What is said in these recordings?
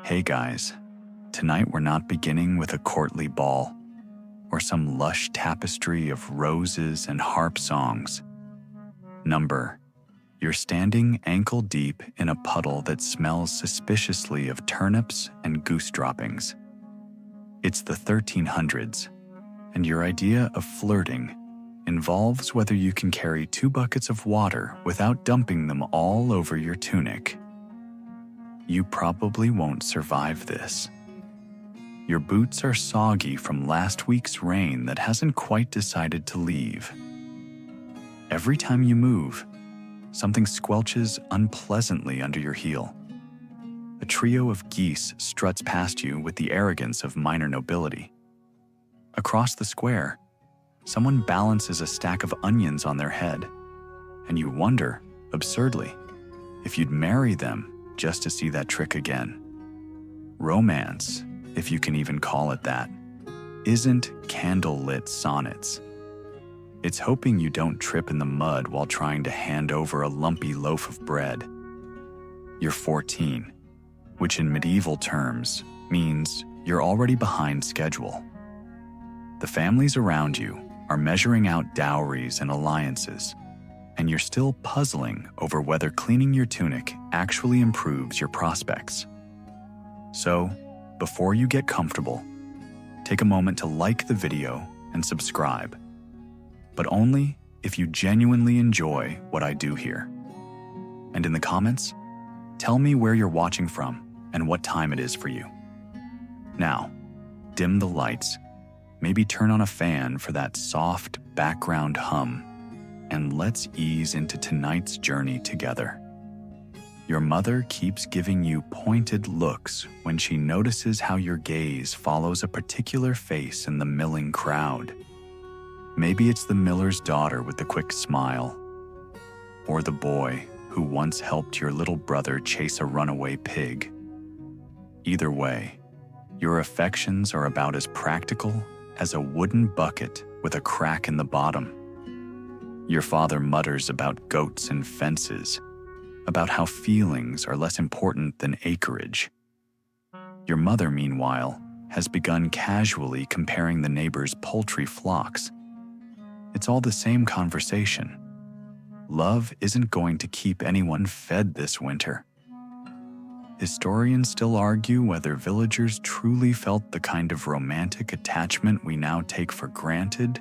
Hey guys, tonight we're not beginning with a courtly ball or some lush tapestry of roses and harp songs. Number, you're standing ankle deep in a puddle that smells suspiciously of turnips and goose droppings. It's the 1300s, and your idea of flirting involves whether you can carry 2 buckets of water without dumping them all over your tunic. You probably won't survive this. Your boots are soggy from last week's rain that hasn't quite decided to leave. Every time you move, something squelches unpleasantly under your heel. A trio of geese struts past you with the arrogance of minor nobility. Across the square, someone balances a stack of onions on their head, and you wonder, absurdly, if you'd marry them just to see that trick again. Romance, if you can even call it that, isn't candle-lit sonnets. It's hoping you don't trip in the mud while trying to hand over a lumpy loaf of bread. You're 14, which in medieval terms means you're already behind schedule. The families around you are measuring out dowries and alliances, and you're still puzzling over whether cleaning your tunic actually improves your prospects. So, before you get comfortable, take a moment to like the video and subscribe, but only if you genuinely enjoy what I do here. And in the comments, tell me where you're watching from and what time it is for you. Now, dim the lights, maybe turn on a fan for that soft background hum, and let's ease into tonight's journey together. Your mother keeps giving you pointed looks when she notices how your gaze follows a particular face in the milling crowd. Maybe it's the miller's daughter with the quick smile, or the boy who once helped your little brother chase a runaway pig. Either way, your affections are about as practical as a wooden bucket with a crack in the bottom. Your father mutters about goats and fences, about how feelings are less important than acreage. Your mother, meanwhile, has begun casually comparing the neighbors' poultry flocks. It's all the same conversation. Love isn't going to keep anyone fed this winter. Historians still argue whether villagers truly felt the kind of romantic attachment we now take for granted,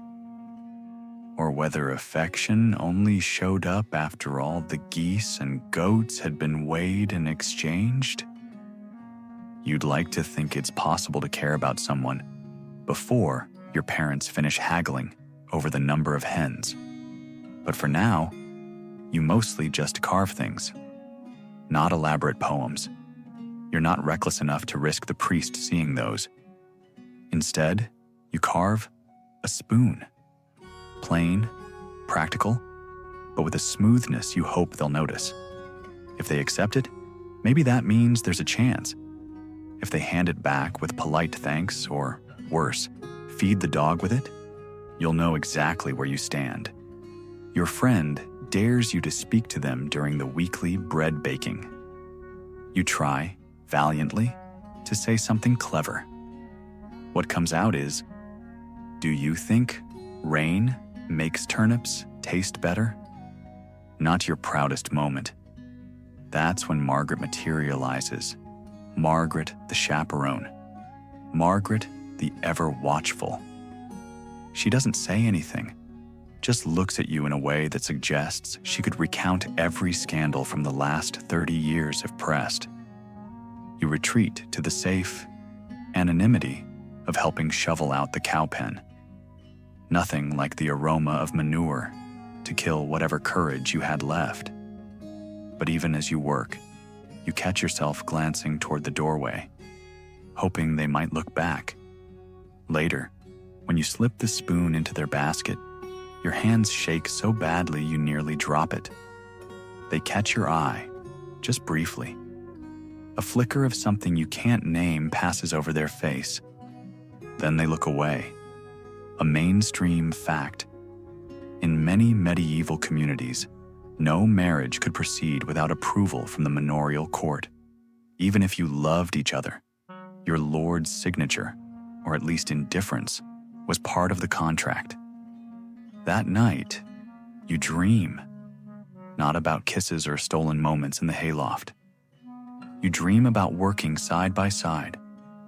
or whether affection only showed up after all the geese and goats had been weighed and exchanged. You'd like to think it's possible to care about someone before your parents finish haggling over the number of hens. But for now, you mostly just carve things, not elaborate poems. You're not reckless enough to risk the priest seeing those. Instead, you carve a spoon. Plain, practical, but with a smoothness you hope they'll notice. If they accept it, maybe that means there's a chance. If they hand it back with polite thanks, or worse, feed the dog with it, you'll know exactly where you stand. Your friend dares you to speak to them during the weekly bread baking. You try, valiantly, to say something clever. What comes out is, "Do you think rain makes turnips taste better?" Not your proudest moment. That's when Margaret materializes. Margaret the chaperone. Margaret the ever-watchful. She doesn't say anything, just looks at you in a way that suggests she could recount every scandal from the last 30 years if pressed. You retreat to the safe anonymity of helping shovel out the cow pen. Nothing like the aroma of manure to kill whatever courage you had left. But even as you work, you catch yourself glancing toward the doorway, hoping they might look back. Later, when you slip the spoon into their basket, your hands shake so badly you nearly drop it. They catch your eye, just briefly. A flicker of something you can't name passes over their face. Then they look away. A mainstream fact. In many medieval communities, no marriage could proceed without approval from the manorial court. Even if you loved each other, your Lord's signature, or at least indifference, was part of the contract. That night, you dream, not about kisses or stolen moments in the hayloft. You dream about working side by side,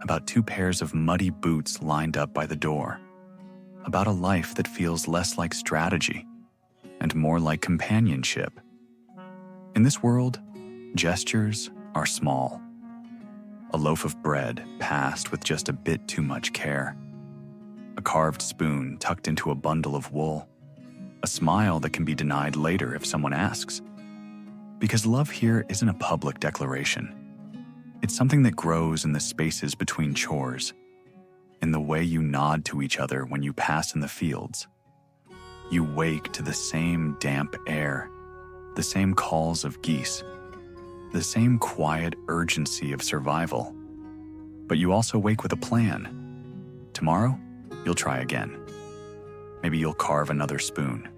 about 2 pairs of muddy boots lined up by the door, about a life that feels less like strategy and more like companionship. In this world, gestures are small. A loaf of bread passed with just a bit too much care. A carved spoon tucked into a bundle of wool. A smile that can be denied later if someone asks. Because love here isn't a public declaration. It's something that grows in the spaces between chores, in the way you nod to each other when you pass in the fields. You wake to the same damp air, the same calls of geese, the same quiet urgency of survival. But you also wake with a plan. Tomorrow, you'll try again. Maybe you'll carve another spoon,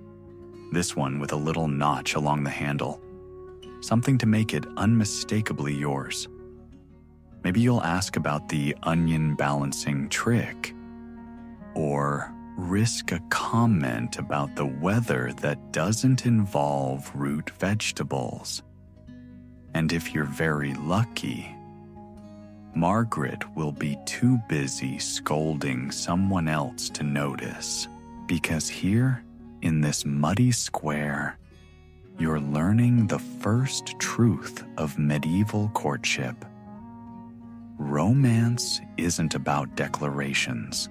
this one with a little notch along the handle, something to make it unmistakably yours. Maybe you'll ask about the onion balancing trick, or risk a comment about the weather that doesn't involve root vegetables. And if you're very lucky, Margaret will be too busy scolding someone else to notice, because here, in this muddy square, you're learning the first truth of medieval courtship. Romance isn't about declarations.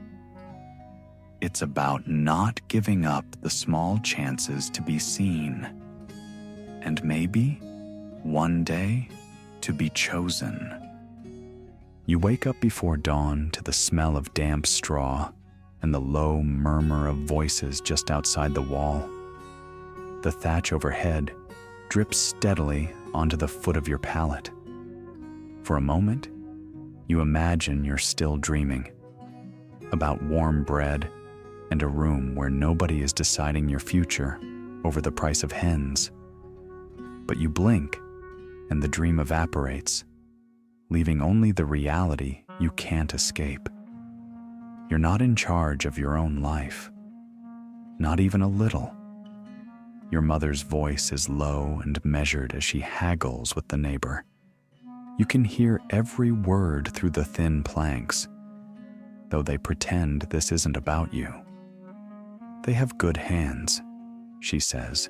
It's about not giving up the small chances to be seen, and maybe, one day, to be chosen. You wake up before dawn to the smell of damp straw and the low murmur of voices just outside the wall. The thatch overhead drips steadily onto the foot of your pallet. For a moment, you imagine you're still dreaming about warm bread and a room where nobody is deciding your future over the price of hens. But you blink, and the dream evaporates, leaving only the reality you can't escape. You're not in charge of your own life, not even a little. Your mother's voice is low and measured as she haggles with the neighbor. You can hear every word through the thin planks, though they pretend this isn't about you. They have good hands, she says,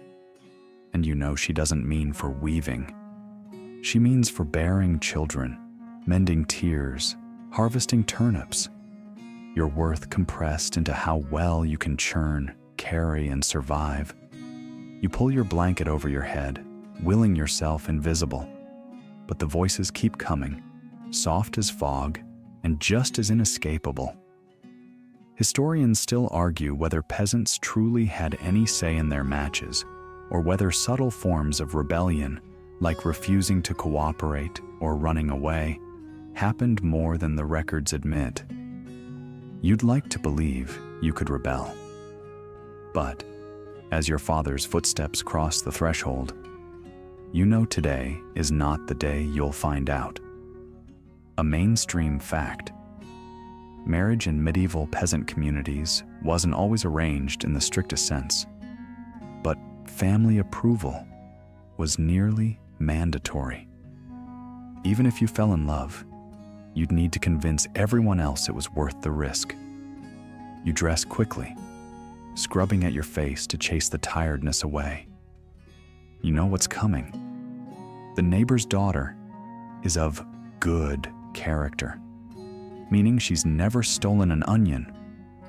and you know she doesn't mean for weaving. She means for bearing children, mending tears, harvesting turnips. Your worth compressed into how well you can churn, carry, and survive. You pull your blanket over your head, willing yourself invisible. But the voices keep coming, soft as fog and just as inescapable. Historians still argue whether peasants truly had any say in their matches, or whether subtle forms of rebellion, like refusing to cooperate or running away, happened more than the records admit. You'd like to believe you could rebel. But, as your father's footsteps cross the threshold, you know today is not the day you'll find out. A mainstream fact. Marriage in medieval peasant communities wasn't always arranged in the strictest sense, but family approval was nearly mandatory. Even if you fell in love, you'd need to convince everyone else it was worth the risk. You dress quickly, scrubbing at your face to chase the tiredness away. You know what's coming. The neighbor's daughter is of good character, meaning she's never stolen an onion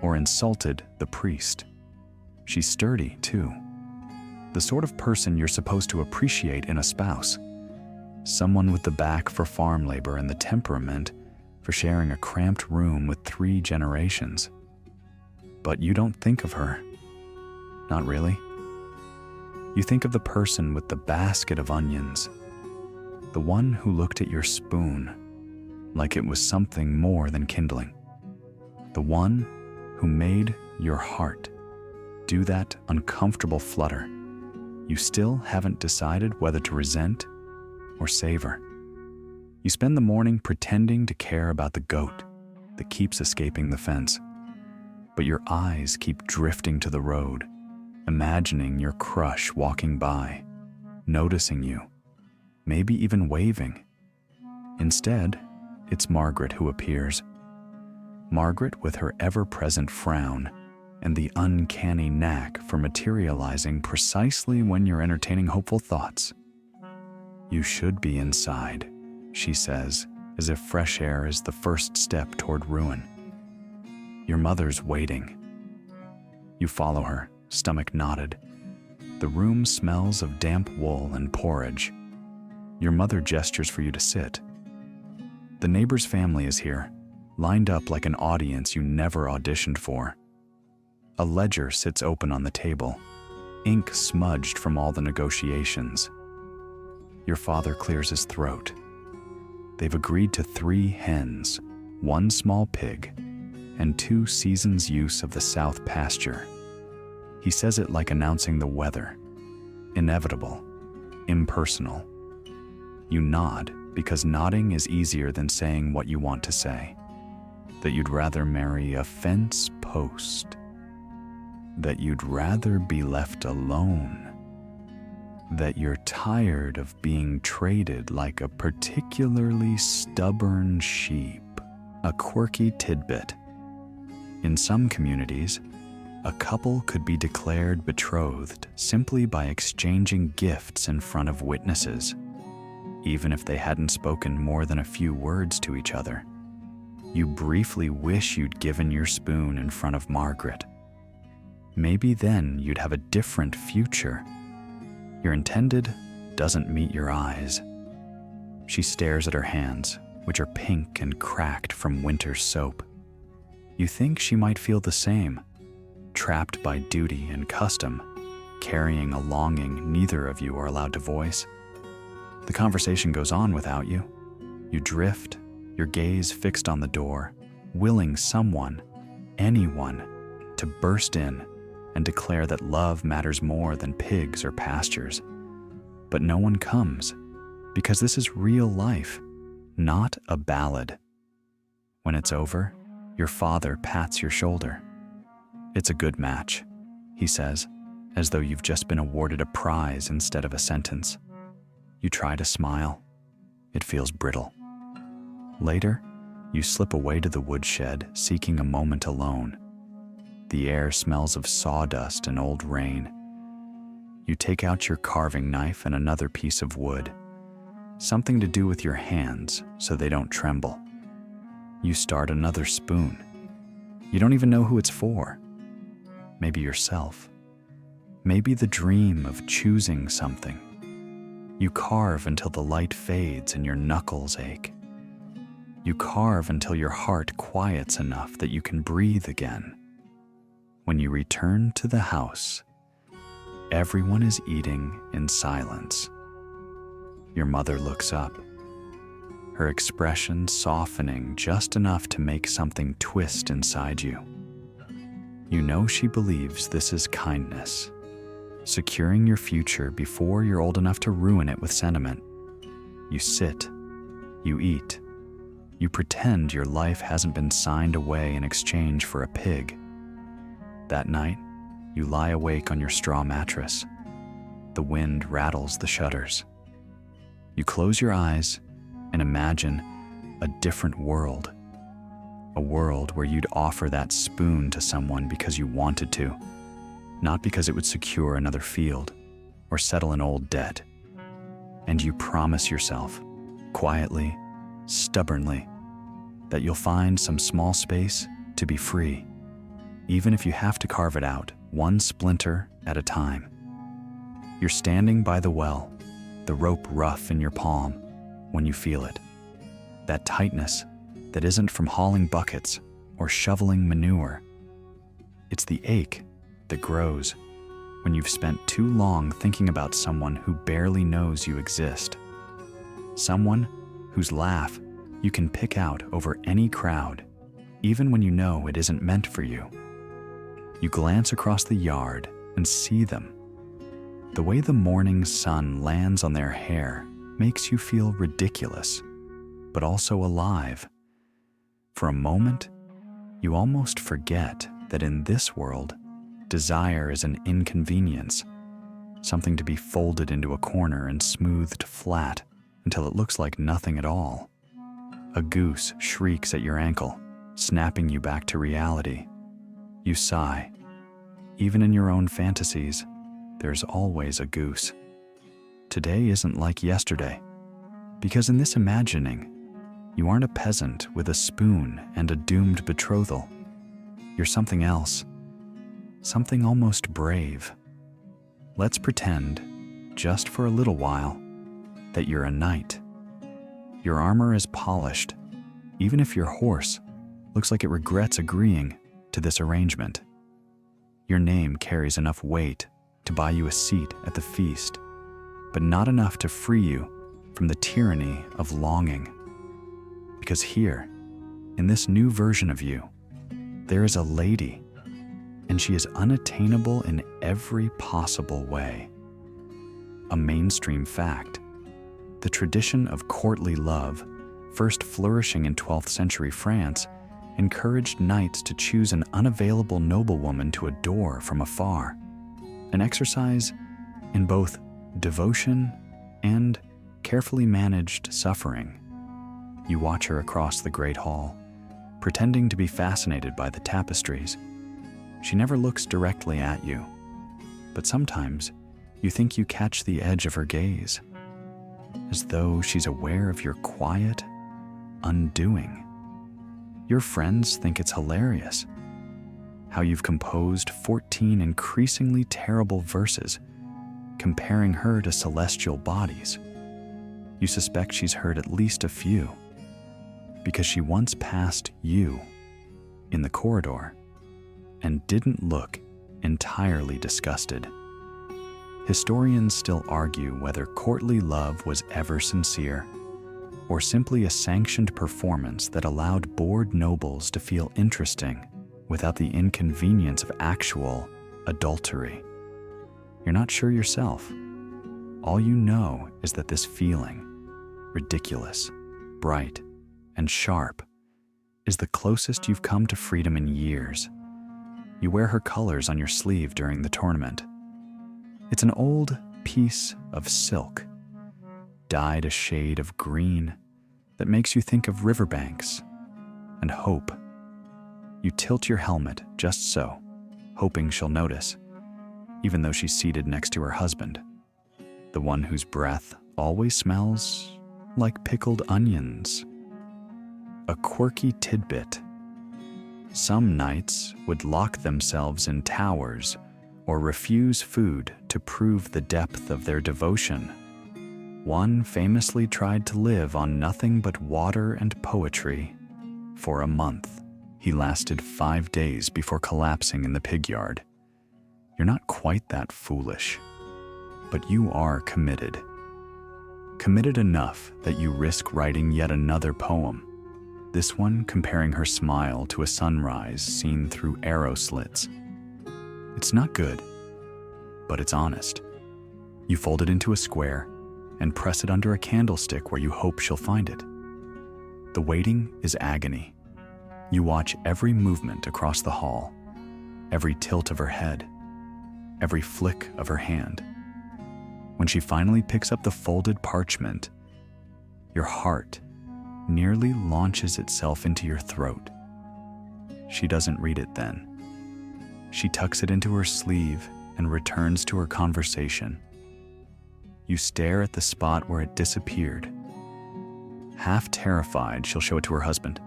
or insulted the priest. She's sturdy, too. The sort of person you're supposed to appreciate in a spouse. Someone with the back for farm labor and the temperament for sharing a cramped room with 3 generations. But you don't think of her. Not really. You think of the person with the basket of onions, the one who looked at your spoon like it was something more than kindling, the one who made your heart do that uncomfortable flutter you still haven't decided whether to resent or savor. You spend the morning pretending to care about the goat that keeps escaping the fence. But your eyes keep drifting to the road, imagining your crush walking by, noticing you, maybe even waving. Instead, it's Margaret who appears. Margaret with her ever-present frown and the uncanny knack for materializing precisely when you're entertaining hopeful thoughts. "You should be inside," she says, as if fresh air is the first step toward ruin. "Your mother's waiting." You follow her, stomach knotted. The room smells of damp wool and porridge. Your mother gestures for you to sit. The neighbor's family is here, lined up like an audience you never auditioned for. A ledger sits open on the table, ink smudged from all the negotiations. Your father clears his throat. They've agreed to 3 hens, 1 small pig, and 2 seasons' use of the south pasture. He says it like announcing the weather. Inevitable, impersonal. You nod because nodding is easier than saying what you want to say. That you'd rather marry a fence post. That you'd rather be left alone. That you're tired of being traded like a particularly stubborn sheep. A quirky tidbit. In some communities, a couple could be declared betrothed simply by exchanging gifts in front of witnesses, even if they hadn't spoken more than a few words to each other. You briefly wish you'd given your spoon in front of Margaret. Maybe then you'd have a different future. Your intended doesn't meet your eyes. She stares at her hands, which are pink and cracked from winter's soap. You think she might feel the same, trapped by duty and custom, carrying a longing neither of you are allowed to voice. The conversation goes on without you. You drift, your gaze fixed on the door, willing someone, anyone, to burst in and declare that love matters more than pigs or pastures. But no one comes, because this is real life, not a ballad. When it's over, your father pats your shoulder. "It's a good match," he says, as though you've just been awarded a prize instead of a sentence. You try to smile. It feels brittle. Later, you slip away to the woodshed, seeking a moment alone. The air smells of sawdust and old rain. You take out your carving knife and another piece of wood, something to do with your hands so they don't tremble. You start another spoon. You don't even know who it's for. Maybe yourself. Maybe the dream of choosing something. You carve until the light fades and your knuckles ache. You carve until your heart quiets enough that you can breathe again. When you return to the house, everyone is eating in silence. Your mother looks up, her expression softening just enough to make something twist inside you. You know she believes this is kindness, securing your future before you're old enough to ruin it with sentiment. You sit, you eat, you pretend your life hasn't been signed away in exchange for a pig. That night, you lie awake on your straw mattress. The wind rattles the shutters. You close your eyes and imagine a different world. A world where you'd offer that spoon to someone because you wanted to, not because it would secure another field or settle an old debt. And you promise yourself, quietly, stubbornly, that you'll find some small space to be free, even if you have to carve it out, one splinter at a time. You're standing by the well, the rope rough in your palm, when you feel it. That tightness that isn't from hauling buckets or shoveling manure. It's the ache that grows when you've spent too long thinking about someone who barely knows you exist. Someone whose laugh you can pick out over any crowd, even when you know it isn't meant for you. You glance across the yard and see them. The way the morning sun lands on their hair makes you feel ridiculous. but also alive. For a moment, you almost forget that in this world, desire is an inconvenience, something to be folded into a corner and smoothed flat until it looks like nothing at all. A goose shrieks at your ankle, snapping you back to reality. You sigh. Even in your own fantasies, there's always a goose. Today isn't like yesterday, because in this imagining, you aren't a peasant with a spoon and a doomed betrothal. You're something else, something almost brave. Let's pretend, just for a little while, that you're a knight. Your armor is polished, even if your horse looks like it regrets agreeing to this arrangement. Your name carries enough weight to buy you a seat at the feast, but not enough to free you from the tyranny of longing. Because here, in this new version of you, there is a lady, and she is unattainable in every possible way. A mainstream fact, the tradition of courtly love, first flourishing in 12th century France, encouraged knights to choose an unavailable noblewoman to adore from afar, an exercise in both devotion and carefully managed suffering. You watch her across the great hall, pretending to be fascinated by the tapestries. She never looks directly at you, but sometimes you think you catch the edge of her gaze, as though she's aware of your quiet undoing. Your friends think it's hilarious how you've composed 14 increasingly terrible verses comparing her to celestial bodies. You suspect she's heard at least a few, because she once passed you in the corridor and didn't look entirely disgusted. Historians still argue whether courtly love was ever sincere, or simply a sanctioned performance that allowed bored nobles to feel interesting without the inconvenience of actual adultery. You're not sure yourself. All you know is that this feeling, ridiculous, bright, and sharp, is the closest you've come to freedom in years. You wear her colors on your sleeve during the tournament. It's an old piece of silk, dyed a shade of green that makes you think of riverbanks and hope. You tilt your helmet just so, hoping she'll notice, even though she's seated next to her husband, the one whose breath always smells like pickled onions. A quirky tidbit. Some knights would lock themselves in towers or refuse food to prove the depth of their devotion. One famously tried to live on nothing but water and poetry for a month. He lasted 5 days before collapsing in the pig yard. You're not quite that foolish, but you are committed. Committed enough that you risk writing yet another poem, this one comparing her smile to a sunrise seen through arrow slits. It's not good, but it's honest. You fold it into a square and press it under a candlestick where you hope she'll find it. The waiting is agony. You watch every movement across the hall, every tilt of her head, every flick of her hand. When she finally picks up the folded parchment, your heart nearly launches itself into your throat. She doesn't read it then. She tucks it into her sleeve and returns to her conversation. You stare at the spot where it disappeared. Half terrified she'll show it to her husband,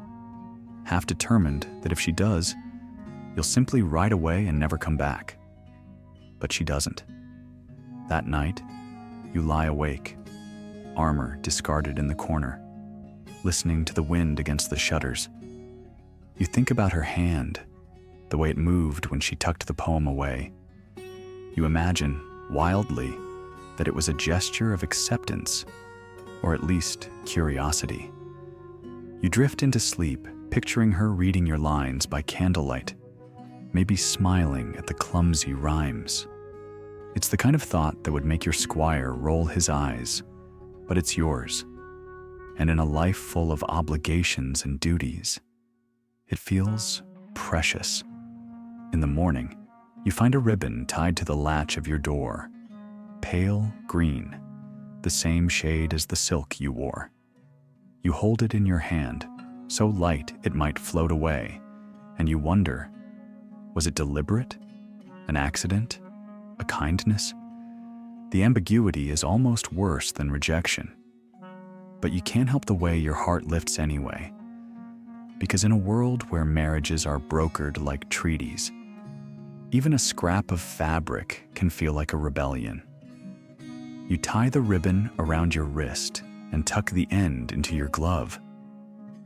half determined that if she does, you'll simply ride away and never come back. But she doesn't. That night, you lie awake, armor discarded in the corner, listening to the wind against the shutters. You think about her hand, the way it moved when she tucked the poem away. You imagine, wildly, that it was a gesture of acceptance, or at least curiosity. You drift into sleep, picturing her reading your lines by candlelight, maybe smiling at the clumsy rhymes. It's the kind of thought that would make your squire roll his eyes, but it's yours. And in a life full of obligations and duties, it feels precious. In the morning, you find a ribbon tied to the latch of your door, pale green, the same shade as the silk you wore. You hold it in your hand, so light it might float away, and you wonder, was it deliberate? An accident? A kindness? The ambiguity is almost worse than rejection. But you can't help the way your heart lifts anyway. Because in a world where marriages are brokered like treaties, even a scrap of fabric can feel like a rebellion. You tie the ribbon around your wrist and tuck the end into your glove.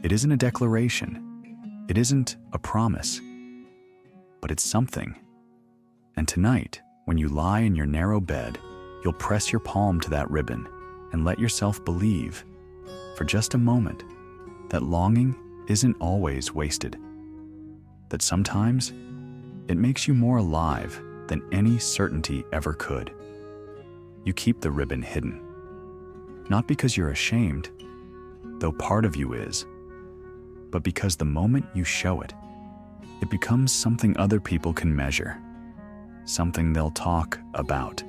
It isn't a declaration. It isn't a promise. But it's something. And tonight, when you lie in your narrow bed, you'll press your palm to that ribbon and let yourself believe, for just a moment, that longing isn't always wasted. That sometimes it makes you more alive than any certainty ever could. You keep the ribbon hidden, not because you're ashamed, though part of you is, but because the moment you show it, it becomes something other people can measure, something they'll talk about.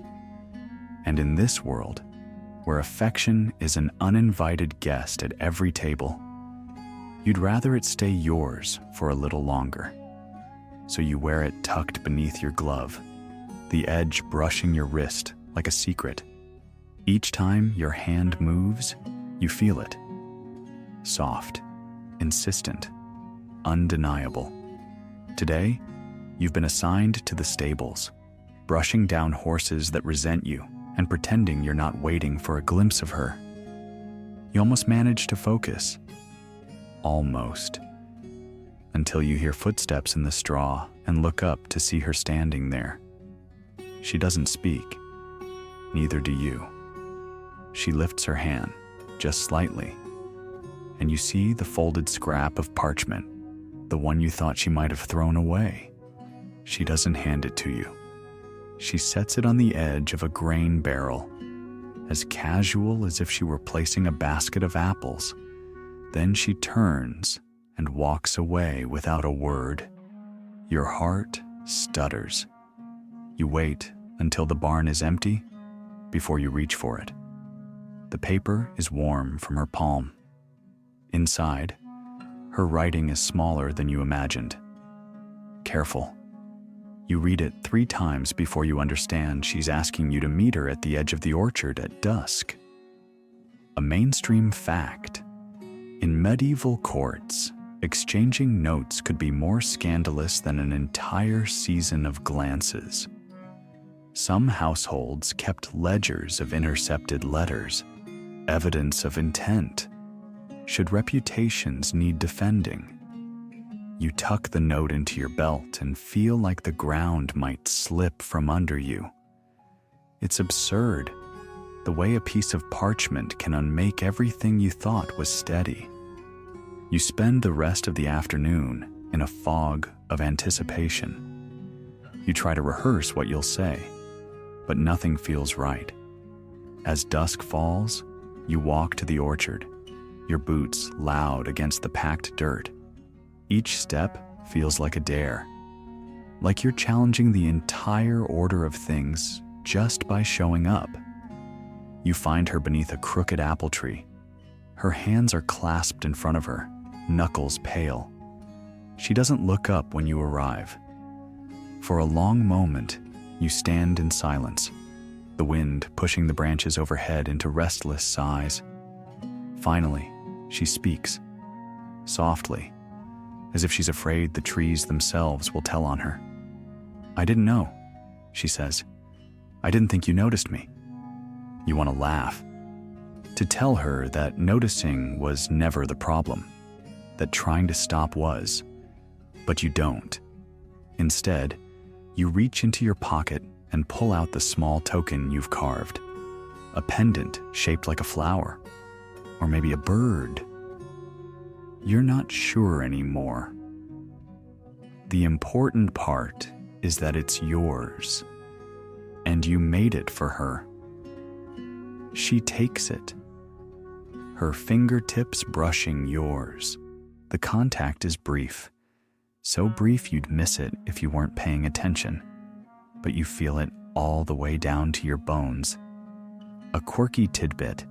And in this world, where affection is an uninvited guest at every table, you'd rather it stay yours for a little longer. So you wear it tucked beneath your glove, the edge brushing your wrist like a secret. Each time your hand moves, you feel it. Soft, insistent, undeniable. Today, you've been assigned to the stables, brushing down horses that resent you and pretending you're not waiting for a glimpse of her. You almost manage to focus. Almost. Until you hear footsteps in the straw and look up to see her standing there. She doesn't speak. Neither do you. She lifts her hand, just slightly, and you see the folded scrap of parchment, the one you thought she might have thrown away. She doesn't hand it to you. She sets it on the edge of a grain barrel, as casual as if she were placing a basket of apples. Then she turns and walks away without a word. Your heart stutters. You wait until the barn is empty before you reach for it. The paper is warm from her palm. Inside, her writing is smaller than you imagined. Careful. You read it 3 times before you understand she's asking you to meet her at the edge of the orchard at dusk. A mainstream fact. In medieval courts, exchanging notes could be more scandalous than an entire season of glances. Some households kept ledgers of intercepted letters, evidence of intent. Should reputations need defending? You tuck the note into your belt and feel like the ground might slip from under you. It's absurd, the way a piece of parchment can unmake everything you thought was steady. You spend the rest of the afternoon in a fog of anticipation. You try to rehearse what you'll say, but nothing feels right. As dusk falls, you walk to the orchard, your boots loud against the packed dirt. Each step feels like a dare, like you're challenging the entire order of things just by showing up. You find her beneath a crooked apple tree. Her hands are clasped in front of her, knuckles pale. She doesn't look up when you arrive. For a long moment, you stand in silence, the wind pushing the branches overhead into restless sighs. Finally, she speaks, softly, as if she's afraid the trees themselves will tell on her. "I didn't know," she says. "I didn't think you noticed me." You want to laugh, to tell her that noticing was never the problem, that trying to stop was, but you don't. Instead, you reach into your pocket and pull out the small token you've carved, a pendant shaped like a flower, or maybe a bird. You're not sure anymore. The important part is that it's yours, and you made it for her. She takes it. her fingertips brushing yours. The contact is brief, so brief you'd miss it if you weren't paying attention, but you feel it all the way down to your bones. A quirky tidbit.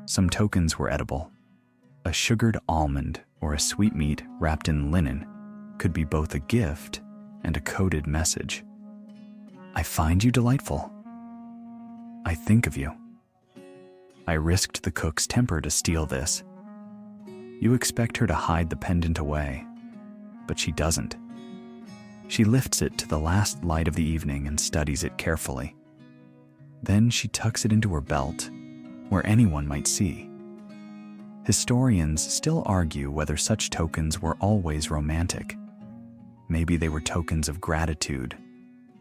Some tokens were edible. A sugared almond or a sweetmeat wrapped in linen could be both a gift and a coded message. I find you delightful. I think of you. I risked the cook's temper to steal this. You expect her to hide the pendant away, but she doesn't. She lifts it to the last light of the evening and studies it carefully. Then she tucks it into her belt, where anyone might see. Historians still argue whether such tokens were always romantic. Maybe they were tokens of gratitude,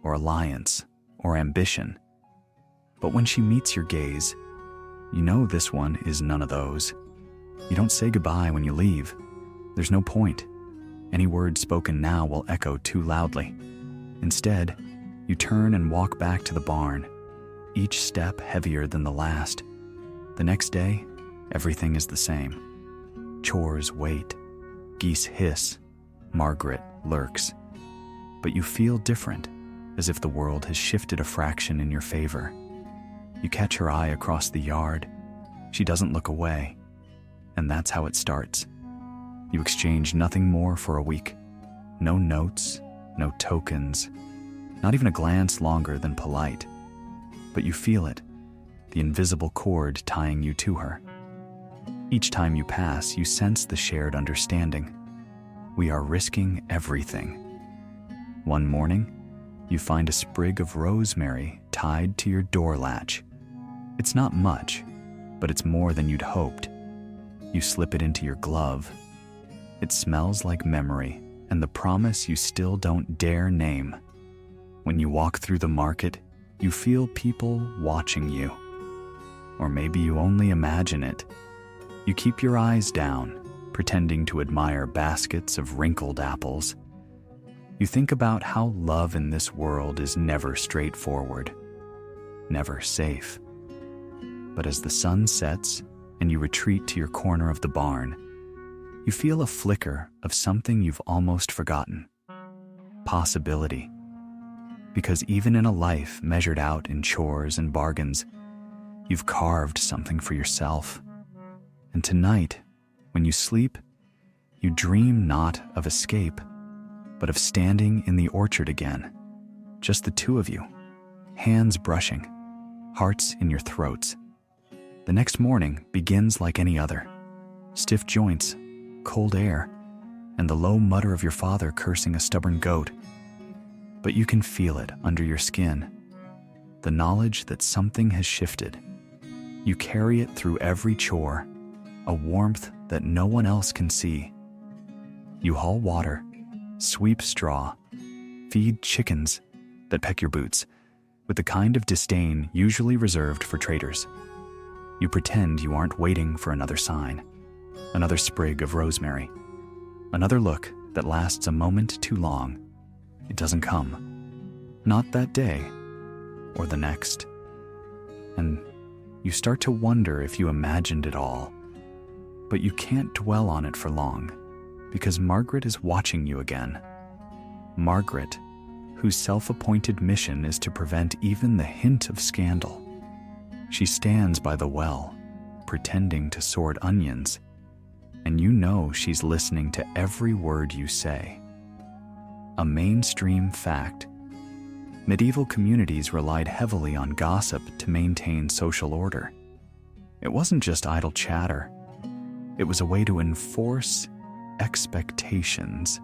or alliance, or ambition. But when she meets your gaze, you know this one is none of those. You don't say goodbye when you leave. There's no point. Any word spoken now will echo too loudly. Instead, you turn and walk back to the barn, each step heavier than the last. The next day, everything is the same. Chores wait, geese hiss, Margaret lurks. But you feel different, as if the world has shifted a fraction in your favor. You catch her eye across the yard. She doesn't look away. And that's how it starts. You exchange nothing more for a week. No notes, no tokens, not even a glance longer than polite. But you feel it, the invisible cord tying you to her. Each time you pass, you sense the shared understanding. We are risking everything. One morning, you find a sprig of rosemary tied to your door latch. It's not much, but it's more than you'd hoped. You slip it into your glove. It smells like memory and the promise you still don't dare name. When you walk through the market, you feel people watching you. Or maybe you only imagine it. You keep your eyes down, pretending to admire baskets of wrinkled apples. You think about how love in this world is never straightforward, never safe. But as the sun sets and you retreat to your corner of the barn, you feel a flicker of something you've almost forgotten. Possibility. Because even in a life measured out in chores and bargains, you've carved something for yourself. And tonight, when you sleep, you dream not of escape, but of standing in the orchard again, just the two of you, hands brushing, hearts in your throats. The next morning begins like any other. Stiff joints, cold air, and the low mutter of your father cursing a stubborn goat. But you can feel it under your skin, the knowledge that something has shifted. You carry it through every chore, a warmth that no one else can see. You haul water, sweep straw, feed chickens that peck your boots, with the kind of disdain usually reserved for traitors. You pretend you aren't waiting for another sign, another sprig of rosemary, another look that lasts a moment too long. It doesn't come. Not that day, or the next. And you start to wonder if you imagined it all. But you can't dwell on it for long, because Margaret is watching you again. Margaret, whose self-appointed mission is to prevent even the hint of scandal. She stands by the well, pretending to sort onions, and you know she's listening to every word you say. A mainstream fact. Medieval communities relied heavily on gossip to maintain social order. It wasn't just idle chatter. It was a way to enforce expectations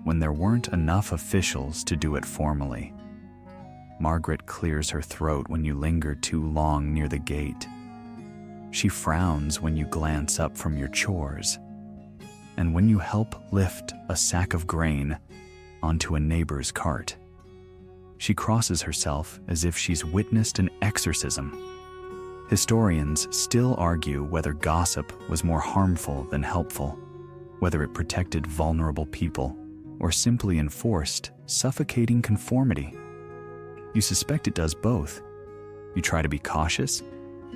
when there weren't enough officials to do it formally. Margaret clears her throat when you linger too long near the gate. She frowns when you glance up from your chores. And when you help lift a sack of grain onto a neighbor's cart. She crosses herself as if she's witnessed an exorcism. Historians still argue whether gossip was more harmful than helpful, whether it protected vulnerable people or simply enforced suffocating conformity. You suspect it does both. You try to be cautious,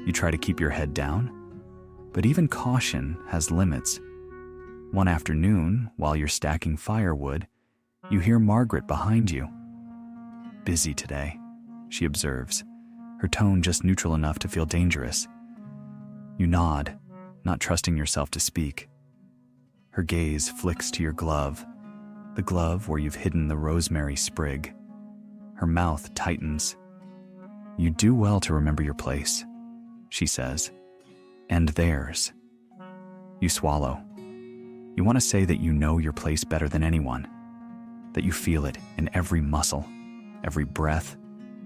you try to keep your head down, But even caution has limits. One afternoon, while you're stacking firewood, you hear Margaret behind you. "Busy today," she observes, her tone just neutral enough to feel dangerous. You nod, not trusting yourself to speak. Her gaze flicks to your glove, the glove where you've hidden the rosemary sprig. Her mouth tightens. "You do well to remember your place," she says, "and theirs." You swallow. You want to say that you know your place better than anyone, that you feel it in every muscle, every breath,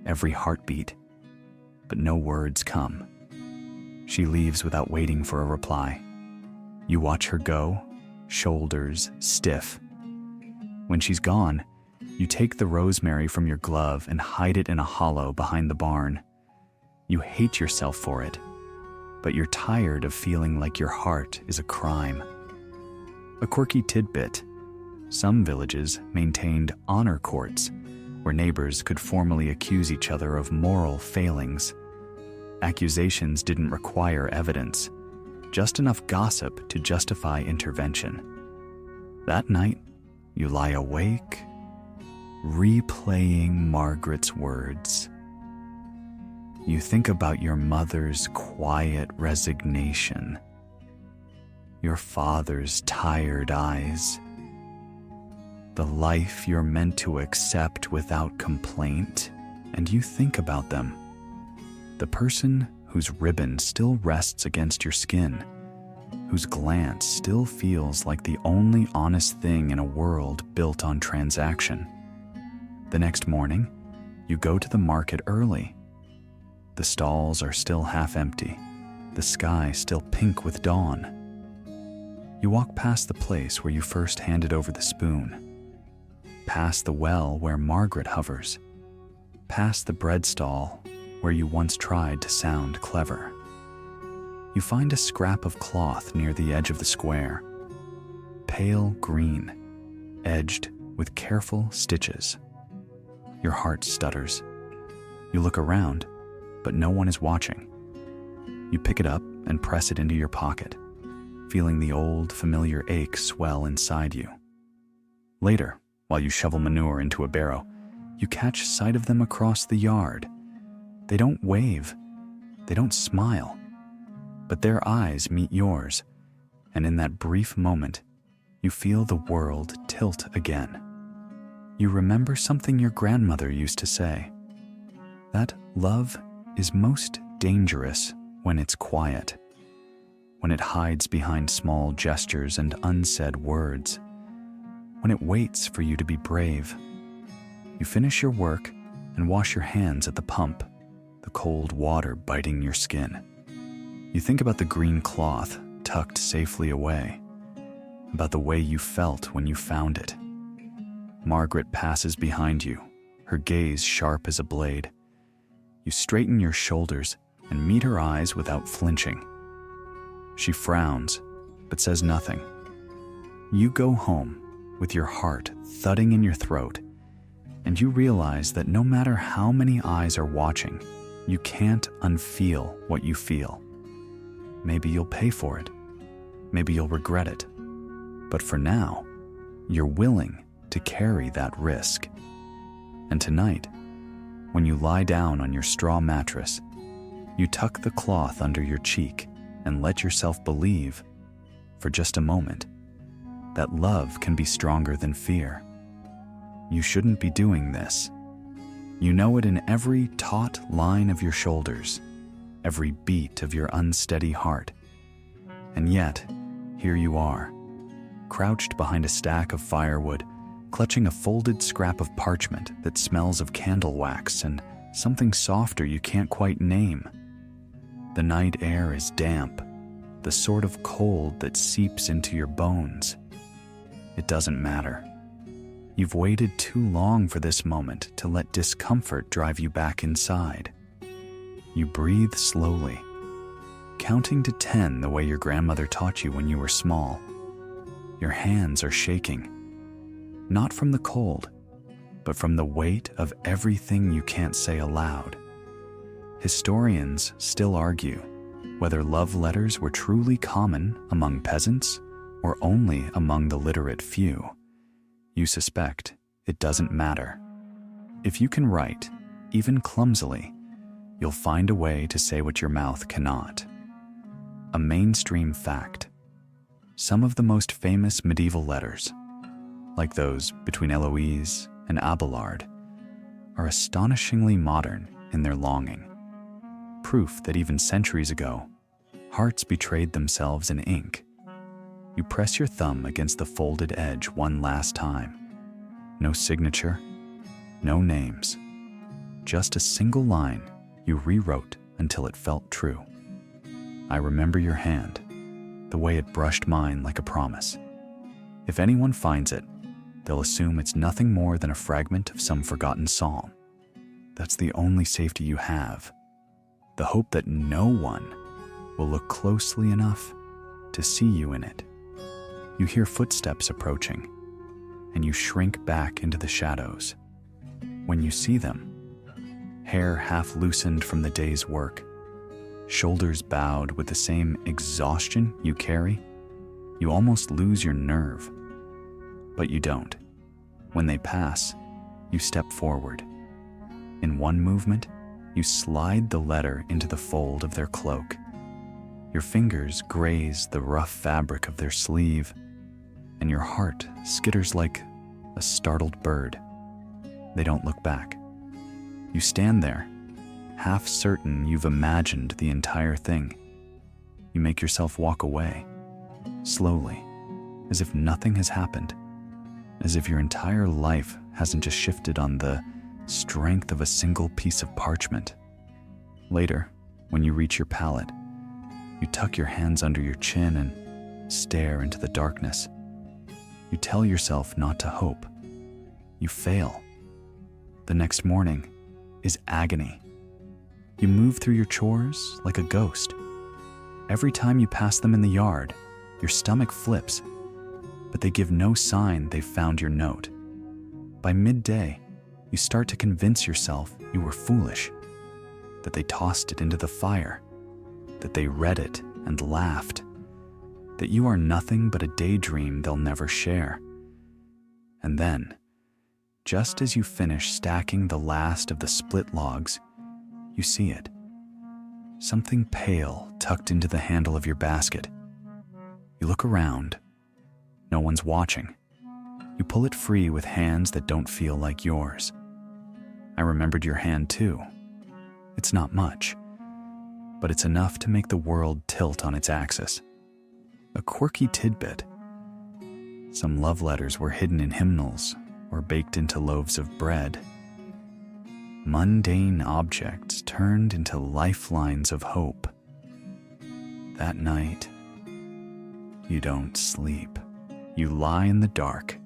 every heartbeat. But no words come. She leaves without waiting for a reply. You watch her go, shoulders stiff. When she's gone, you take the rosemary from your glove and hide it in a hollow behind the barn. You hate yourself for it, but you're tired of feeling like your heart is a crime. A quirky tidbit: some villages maintained honor courts where neighbors could formally accuse each other of moral failings. Accusations didn't require evidence, just enough gossip to justify intervention. That night, you lie awake, replaying Margaret's words. You think about your mother's quiet resignation, your father's tired eyes, the life you're meant to accept without complaint, and you think about them. The person whose ribbon still rests against your skin, whose glance still feels like the only honest thing in a world built on transaction. The next morning, you go to the market early. The stalls are still half empty, the sky still pink with dawn. You walk past the place where you first handed over the spoon, past the well where Margaret hovers, past the bread stall where you once tried to sound clever. You find a scrap of cloth near the edge of the square, pale green, edged with careful stitches. Your heart stutters. You look around, but no one is watching. You pick it up and press it into your pocket, feeling the old, familiar ache swell inside you. Later, while you shovel manure into a barrow, you catch sight of them across the yard. They don't wave, they don't smile, but their eyes meet yours, and in that brief moment, you feel the world tilt again. You remember something your grandmother used to say, that love is most dangerous when it's quiet, when it hides behind small gestures and unsaid words, when it waits for you to be brave. You finish your work and wash your hands at the pump, the cold water biting your skin. You think about the green cloth tucked safely away, about the way you felt when you found it. Margaret passes behind you, her gaze sharp as a blade. You straighten your shoulders and meet her eyes without flinching. She frowns, but says nothing. You go home with your heart thudding in your throat, and you realize that no matter how many eyes are watching, you can't unfeel what you feel. Maybe you'll pay for it. Maybe you'll regret it. But for now, you're willing to carry that risk. And tonight, when you lie down on your straw mattress, you tuck the cloth under your cheek and let yourself believe, for just a moment, that love can be stronger than fear. You shouldn't be doing this. You know it in every taut line of your shoulders, every beat of your unsteady heart. And yet, here you are, crouched behind a stack of firewood, clutching a folded scrap of parchment that smells of candle wax and something softer you can't quite name. The night air is damp, the sort of cold that seeps into your bones. It doesn't matter. You've waited too long for this moment to let discomfort drive you back inside. You breathe slowly, counting to 10 the way your grandmother taught you when you were small. Your hands are shaking, not from the cold, but from the weight of everything you can't say aloud. Historians still argue Whether love letters were truly common among peasants or only among the literate few, you suspect it doesn't matter. If you can write, even clumsily, you'll find a way to say what your mouth cannot. A mainstream fact: some of the most famous medieval letters, like those between Eloise and Abelard, are astonishingly modern in their longing. Proof that even centuries ago, hearts betrayed themselves in ink. You press your thumb against the folded edge one last time. No signature, no names, just a single line you rewrote until it felt true. I remember your hand, the way it brushed mine like a promise. If anyone finds it, they'll assume it's nothing more than a fragment of some forgotten psalm. That's the only safety you have, the hope that no one will look closely enough to see you in it. You hear footsteps approaching, and you shrink back into the shadows. When you see them, hair half loosened from the day's work, shoulders bowed with the same exhaustion you carry, you almost lose your nerve. But you don't. When they pass, you step forward. In one movement, you slide the letter into the fold of their cloak. Your fingers graze the rough fabric of their sleeve, and your heart skitters like a startled bird. They don't look back. You stand there, half certain you've imagined the entire thing. You make yourself walk away, slowly, as if nothing has happened, as if your entire life hasn't just shifted on the strength of a single piece of parchment. Later, when you reach your pallet, you tuck your hands under your chin and stare into the darkness. You tell yourself not to hope. You fail. The next morning is agony. You move through your chores like a ghost. Every time you pass them in the yard, your stomach flips, but they give no sign they've found your note. By midday, you start to convince yourself you were foolish, that they tossed it into the fire, that they read it and laughed, that you are nothing but a daydream they'll never share. And then, just as you finish stacking the last of the split logs, you see it. Something pale tucked into the handle of your basket. You look around. No one's watching. You pull it free with hands that don't feel like yours. I remembered your hand too. It's not much, but it's enough to make the world tilt on its axis. A quirky tidbit. Some love letters were hidden in hymnals or baked into loaves of bread. Mundane objects turned into lifelines of hope. That night, you don't sleep. You lie in the dark,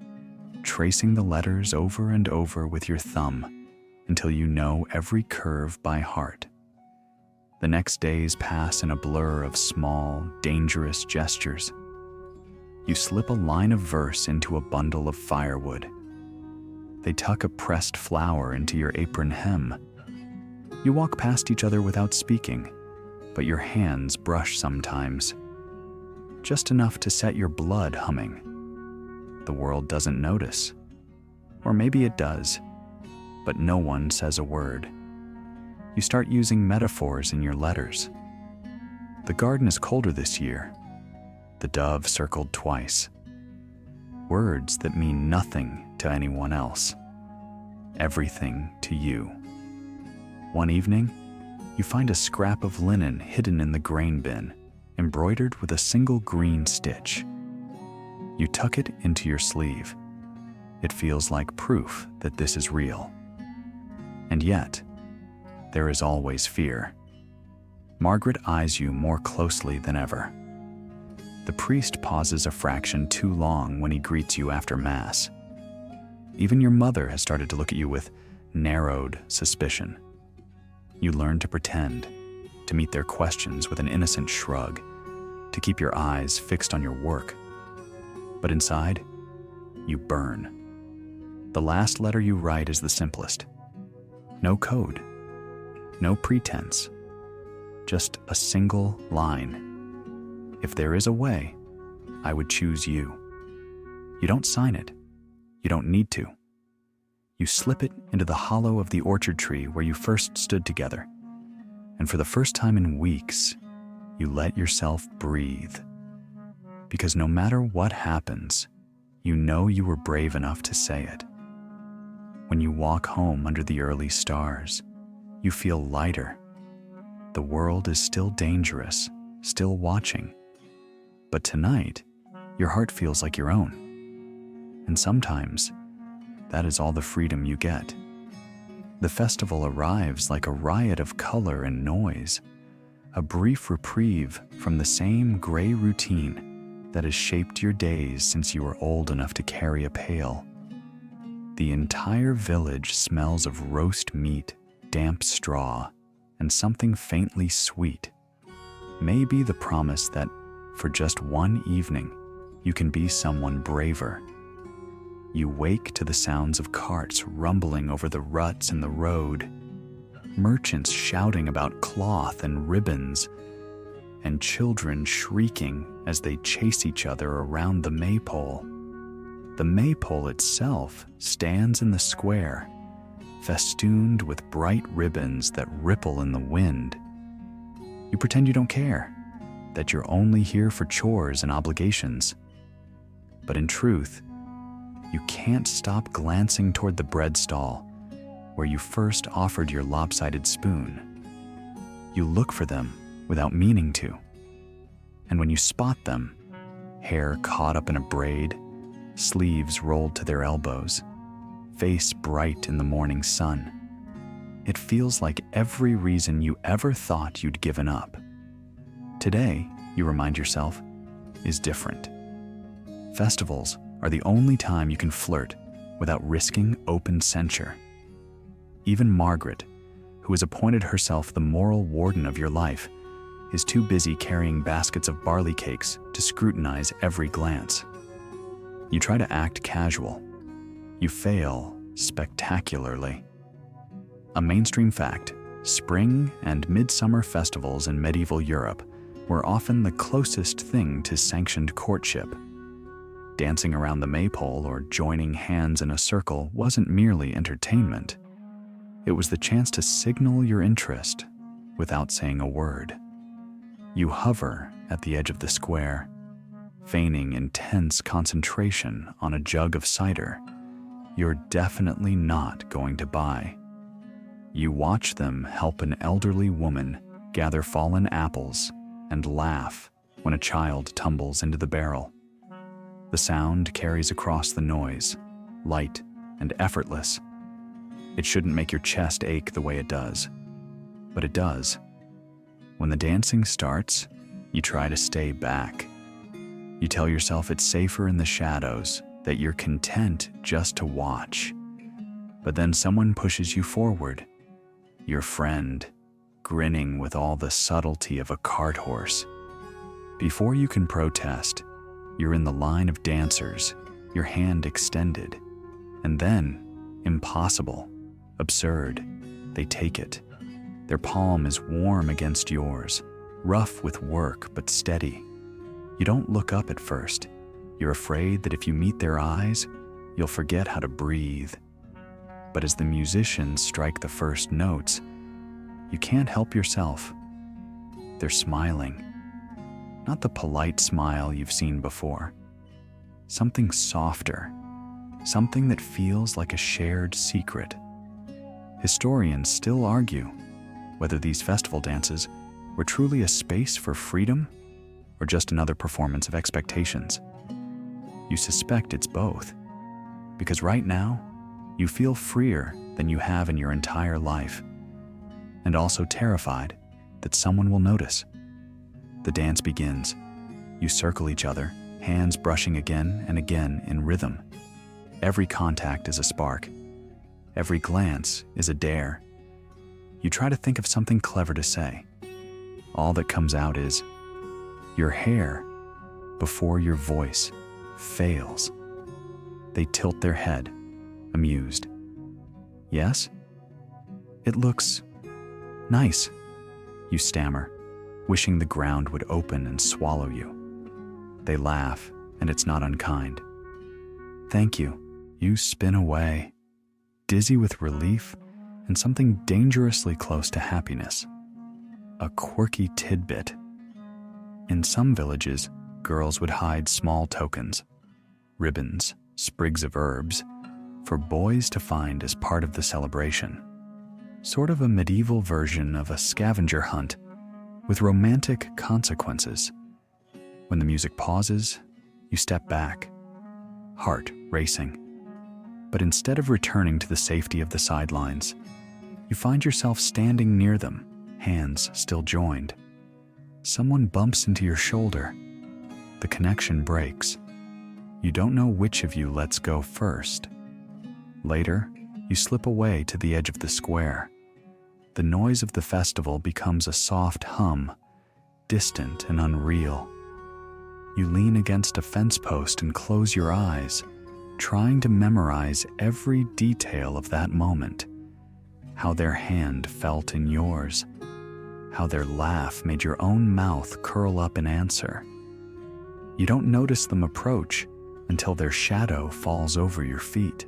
tracing the letters over and over with your thumb until you know every curve by heart. The next days pass in a blur of small, dangerous gestures. You slip a line of verse into a bundle of firewood. They tuck a pressed flower into your apron hem. You walk past each other without speaking, but your hands brush sometimes, just enough to set your blood humming. The world doesn't notice, or maybe it does, but no one says a word. You start using metaphors in your letters. The garden is colder this year. The dove circled twice. Words that mean nothing to anyone else. Everything to you. One evening, you find a scrap of linen hidden in the grain bin, embroidered with a single green stitch. You tuck it into your sleeve. It feels like proof that this is real. And yet, there is always fear. Margaret eyes you more closely than ever. The priest pauses a fraction too long when he greets you after Mass. Even your mother has started to look at you with narrowed suspicion. You learn to pretend, to meet their questions with an innocent shrug, to keep your eyes fixed on your work. But inside, you burn. The last letter you write is the simplest. No code, no pretense, just a single line. If there is a way, I would choose you. You don't sign it. You don't need to. You slip it into the hollow of the orchard tree where you first stood together. And for the first time in weeks, you let yourself breathe. Because no matter what happens, you know you were brave enough to say it. When you walk home under the early stars, you feel lighter. The world is still dangerous, still watching. But tonight, your heart feels like your own. And sometimes, that is all the freedom you get. The festival arrives like a riot of color and noise, a brief reprieve from the same gray routine that has shaped your days since you were old enough to carry a pail. The entire village smells of roast meat, damp straw, and something faintly sweet. Maybe the promise that, for just one evening, you can be someone braver. You wake to the sounds of carts rumbling over the ruts in the road, merchants shouting about cloth and ribbons, and children shrieking as they chase each other around the maypole. The maypole itself stands in the square, festooned with bright ribbons that ripple in the wind. You pretend you don't care, that you're only here for chores and obligations. But in truth, you can't stop glancing toward the bread stall where you first offered your lopsided spoon. You look for them without meaning to. And when you spot them, hair caught up in a braid, sleeves rolled to their elbows, face bright in the morning sun, it feels like every reason you ever thought you'd given up. Today, you remind yourself, is different. Festivals are the only time you can flirt without risking open censure. Even Margaret, who has appointed herself the moral warden of your life, is too busy carrying baskets of barley cakes to scrutinize every glance. You try to act casual. You fail spectacularly. A mainstream fact, spring and midsummer festivals in medieval Europe were often the closest thing to sanctioned courtship. Dancing around the maypole or joining hands in a circle wasn't merely entertainment. It was the chance to signal your interest without saying a word. You hover at the edge of the square, feigning intense concentration on a jug of cider you're definitely not going to buy. You watch them help an elderly woman gather fallen apples and laugh when a child tumbles into the barrel. The sound carries across the noise, light and effortless. It shouldn't make your chest ache the way it does, but it does. When the dancing starts, you try to stay back. You tell yourself it's safer in the shadows, that you're content just to watch. But then someone pushes you forward, your friend, grinning with all the subtlety of a cart horse. Before you can protest, you're in the line of dancers, your hand extended. And then, impossible, absurd, they take it. Their palm is warm against yours, rough with work but steady. You don't look up at first. You're afraid that if you meet their eyes, you'll forget how to breathe. But as the musicians strike the first notes, you can't help yourself. They're smiling. Not the polite smile you've seen before. Something softer, something that feels like a shared secret. Historians still argue whether these festival dances were truly a space for freedom or just another performance of expectations. You suspect it's both, because right now, you feel freer than you have in your entire life, and also terrified that someone will notice. The dance begins. You circle each other, hands brushing again and again in rhythm. Every contact is a spark. Every glance is a dare. You try to think of something clever to say. All that comes out is, your hair, before your voice, fails. They tilt their head, amused. Yes? It looks nice. You stammer, wishing the ground would open and swallow you. They laugh, and it's not unkind. Thank you. You spin away, dizzy with relief and something dangerously close to happiness. A quirky tidbit. In some villages, girls would hide small tokens, ribbons, sprigs of herbs, for boys to find as part of the celebration. Sort of a medieval version of a scavenger hunt with romantic consequences. When the music pauses, you step back, heart racing. But instead of returning to the safety of the sidelines, you find yourself standing near them, hands still joined. Someone bumps into your shoulder. The connection breaks. You don't know which of you lets go first. Later, you slip away to the edge of the square. The noise of the festival becomes a soft hum, distant and unreal. You lean against a fence post and close your eyes, trying to memorize every detail of that moment. How their hand felt in yours. How their laugh made your own mouth curl up in answer. You don't notice them approach until their shadow falls over your feet.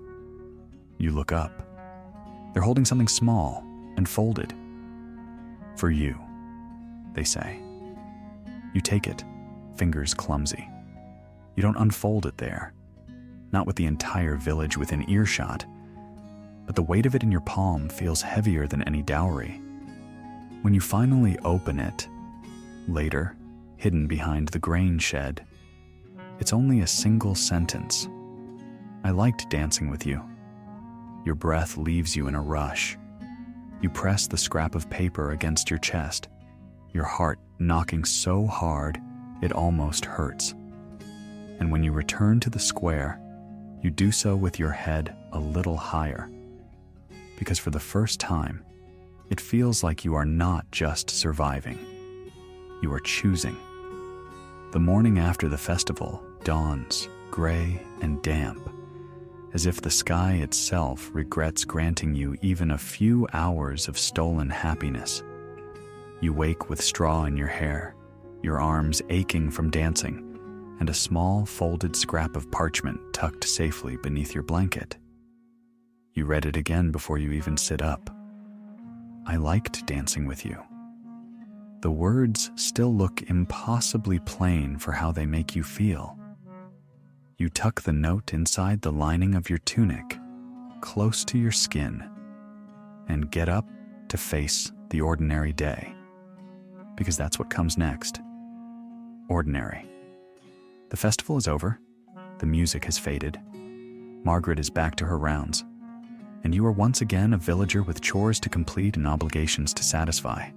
You look up. They're holding something small and folded. For you, they say. You take it, fingers clumsy. You don't unfold it there, not with the entire village within earshot, but the weight of it in your palm feels heavier than any dowry. When you finally open it, later, hidden behind the grain shed, it's only a single sentence. I liked dancing with you. Your breath leaves you in a rush. You press the scrap of paper against your chest, your heart knocking so hard it almost hurts. And when you return to the square, you do so with your head a little higher. Because for the first time, it feels like you are not just surviving. You are choosing. The morning after the festival dawns, gray and damp, as if the sky itself regrets granting you even a few hours of stolen happiness. You wake with straw in your hair, your arms aching from dancing, and a small folded scrap of parchment tucked safely beneath your blanket. You read it again before you even sit up. I liked dancing with you. The words still look impossibly plain for how they make you feel. You tuck the note inside the lining of your tunic, close to your skin, and get up to face the ordinary day. Because that's what comes next. Ordinary. The festival is over. The music has faded. Margaret is back to her rounds. And you are once again a villager with chores to complete and obligations to satisfy.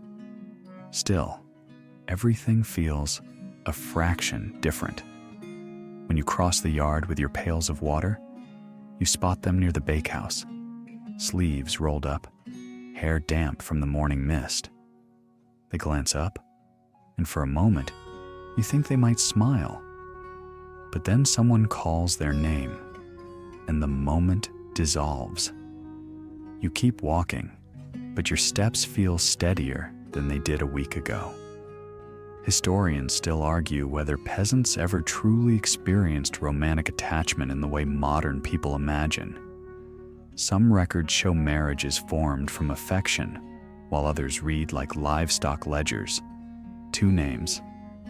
Still, everything feels a fraction different. When you cross the yard with your pails of water, you spot them near the bakehouse, sleeves rolled up, hair damp from the morning mist. They glance up, and for a moment, you think they might smile. But then someone calls their name, and the moment dissolves. You keep walking, but your steps feel steadier than they did a week ago. Historians still argue whether peasants ever truly experienced romantic attachment in the way modern people imagine. Some records show marriages formed from affection, while others read like livestock ledgers. 2 names,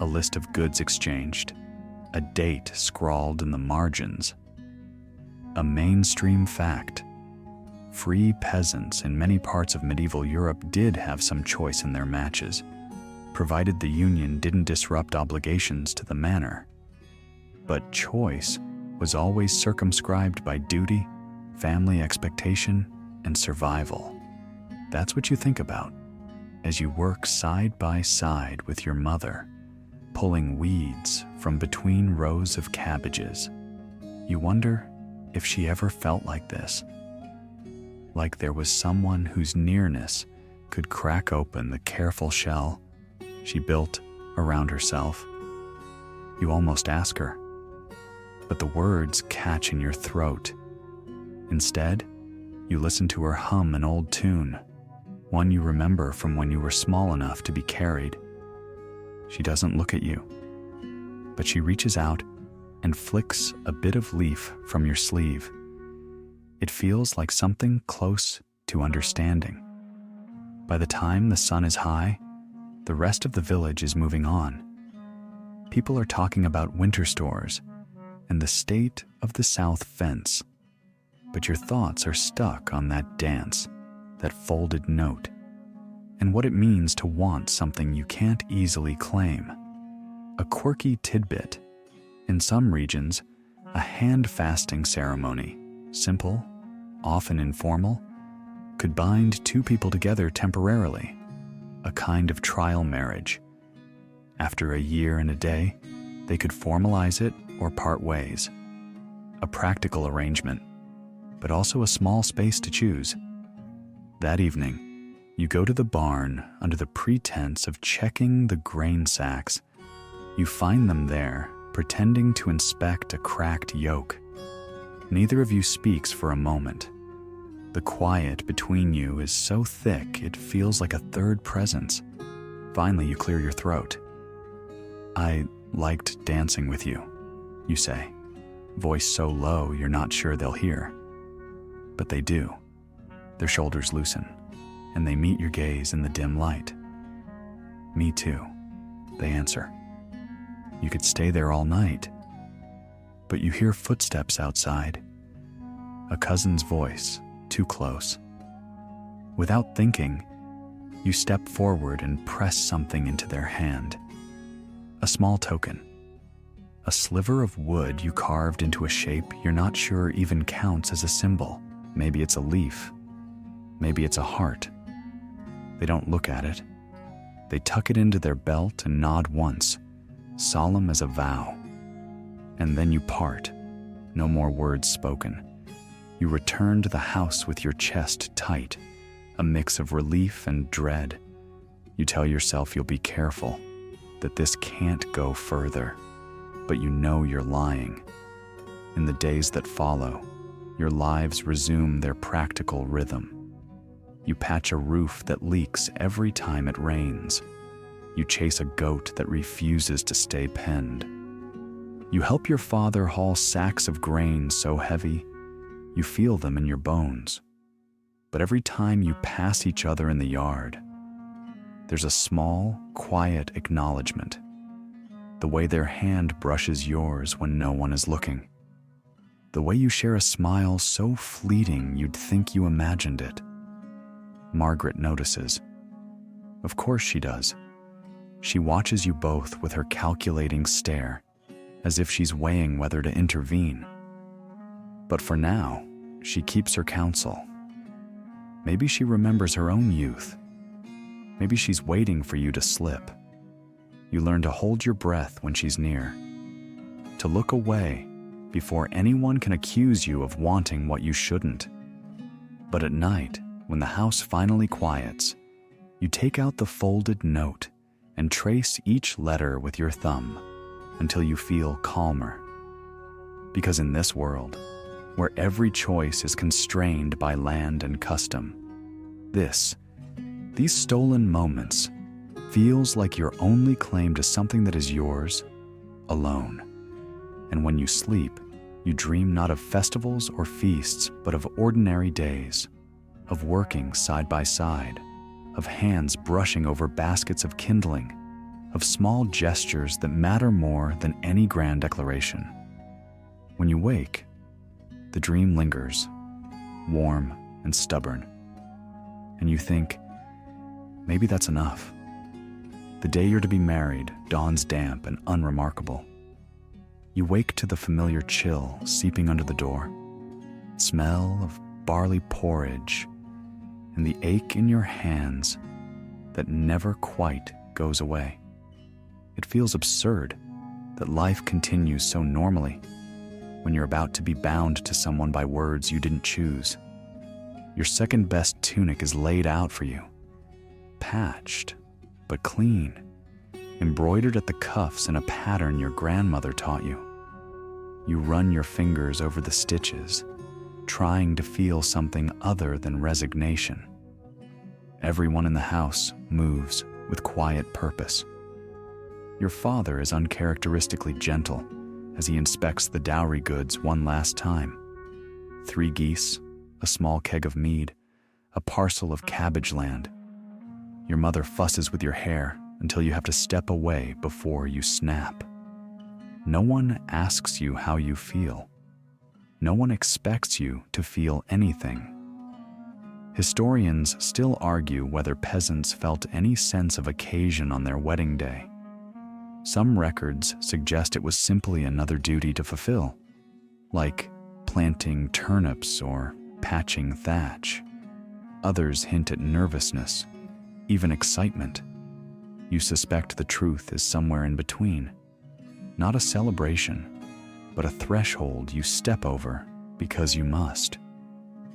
a list of goods exchanged, a date scrawled in the margins. A mainstream fact. Free peasants in many parts of medieval Europe did have some choice in their matches, provided the union didn't disrupt obligations to the manor. But choice was always circumscribed by duty, family expectation, and survival. That's what you think about as you work side by side with your mother, pulling weeds from between rows of cabbages. You wonder if she ever felt like this. Like there was someone whose nearness could crack open the careful shell she built around herself. You almost ask her, but the words catch in your throat. Instead, you listen to her hum an old tune, one you remember from when you were small enough to be carried. She doesn't look at you, but she reaches out and flicks a bit of leaf from your sleeve. It feels like something close to understanding. By the time the sun is high, the rest of the village is moving on. People are talking about winter stores and the state of the south fence, but your thoughts are stuck on that dance, that folded note, and what it means to want something you can't easily claim. A quirky tidbit. In some regions, a hand-fasting ceremony, simple, often informal, could bind two people together temporarily, a kind of trial marriage. After a year and a day, they could formalize it or part ways. A practical arrangement, but also a small space to choose. That evening, you go to the barn under the pretense of checking the grain sacks. You find them there, pretending to inspect a cracked yoke. Neither of you speaks for a moment. The quiet between you is so thick it feels like a third presence. Finally, you clear your throat. "I liked dancing with you," you say, voice so low you're not sure they'll hear. But they do. Their shoulders loosen, and they meet your gaze in the dim light. "Me too," they answer. You could stay there all night. But you hear footsteps outside. A cousin's voice, too close. Without thinking, you step forward and press something into their hand. A small token. A sliver of wood you carved into a shape you're not sure even counts as a symbol. Maybe it's a leaf. Maybe it's a heart. They don't look at it. They tuck it into their belt and nod once, solemn as a vow. And then you part. No more words spoken. You return to the house with your chest tight, a mix of relief and dread. You tell yourself you'll be careful, that this can't go further, but you know you're lying. In the days that follow, your lives resume their practical rhythm. You patch a roof that leaks every time it rains. You chase a goat that refuses to stay penned. You help your father haul sacks of grain so heavy, you feel them in your bones. But every time you pass each other in the yard, there's a small, quiet acknowledgement. The way their hand brushes yours when no one is looking. The way you share a smile so fleeting you'd think you imagined it. Margaret notices. Of course she does. She watches you both with her calculating stare, as if she's weighing whether to intervene. But for now, she keeps her counsel. Maybe she remembers her own youth. Maybe she's waiting for you to slip. You learn to hold your breath when she's near, to look away before anyone can accuse you of wanting what you shouldn't. But at night, when the house finally quiets, you take out the folded note and trace each letter with your thumb until you feel calmer. Because in this world, where every choice is constrained by land and custom, these stolen moments feels like your only claim to something that is yours alone. And when you sleep, you dream not of festivals or feasts, but of ordinary days, of working side by side, of hands brushing over baskets of kindling, of small gestures that matter more than any grand declaration. When you wake, the dream lingers, warm and stubborn, and you think, maybe that's enough. The day you're to be married dawns damp and unremarkable. You wake to the familiar chill seeping under the door, smell of barley porridge, and the ache in your hands that never quite goes away. It feels absurd that life continues so normally when you're about to be bound to someone by words you didn't choose. Your second best tunic is laid out for you, patched but clean, embroidered at the cuffs in a pattern your grandmother taught you. You run your fingers over the stitches, trying to feel something other than resignation. Everyone in the house moves with quiet purpose. Your father is uncharacteristically gentle as he inspects the dowry goods one last time. 3 geese, a small keg of mead, a parcel of cabbage land. Your mother fusses with your hair until you have to step away before you snap. No one asks you how you feel. No one expects you to feel anything. Historians still argue whether peasants felt any sense of occasion on their wedding day. Some records suggest it was simply another duty to fulfill, like planting turnips or patching thatch. Others hint at nervousness, even excitement. You suspect the truth is somewhere in between. Not a celebration, but a threshold you step over because you must.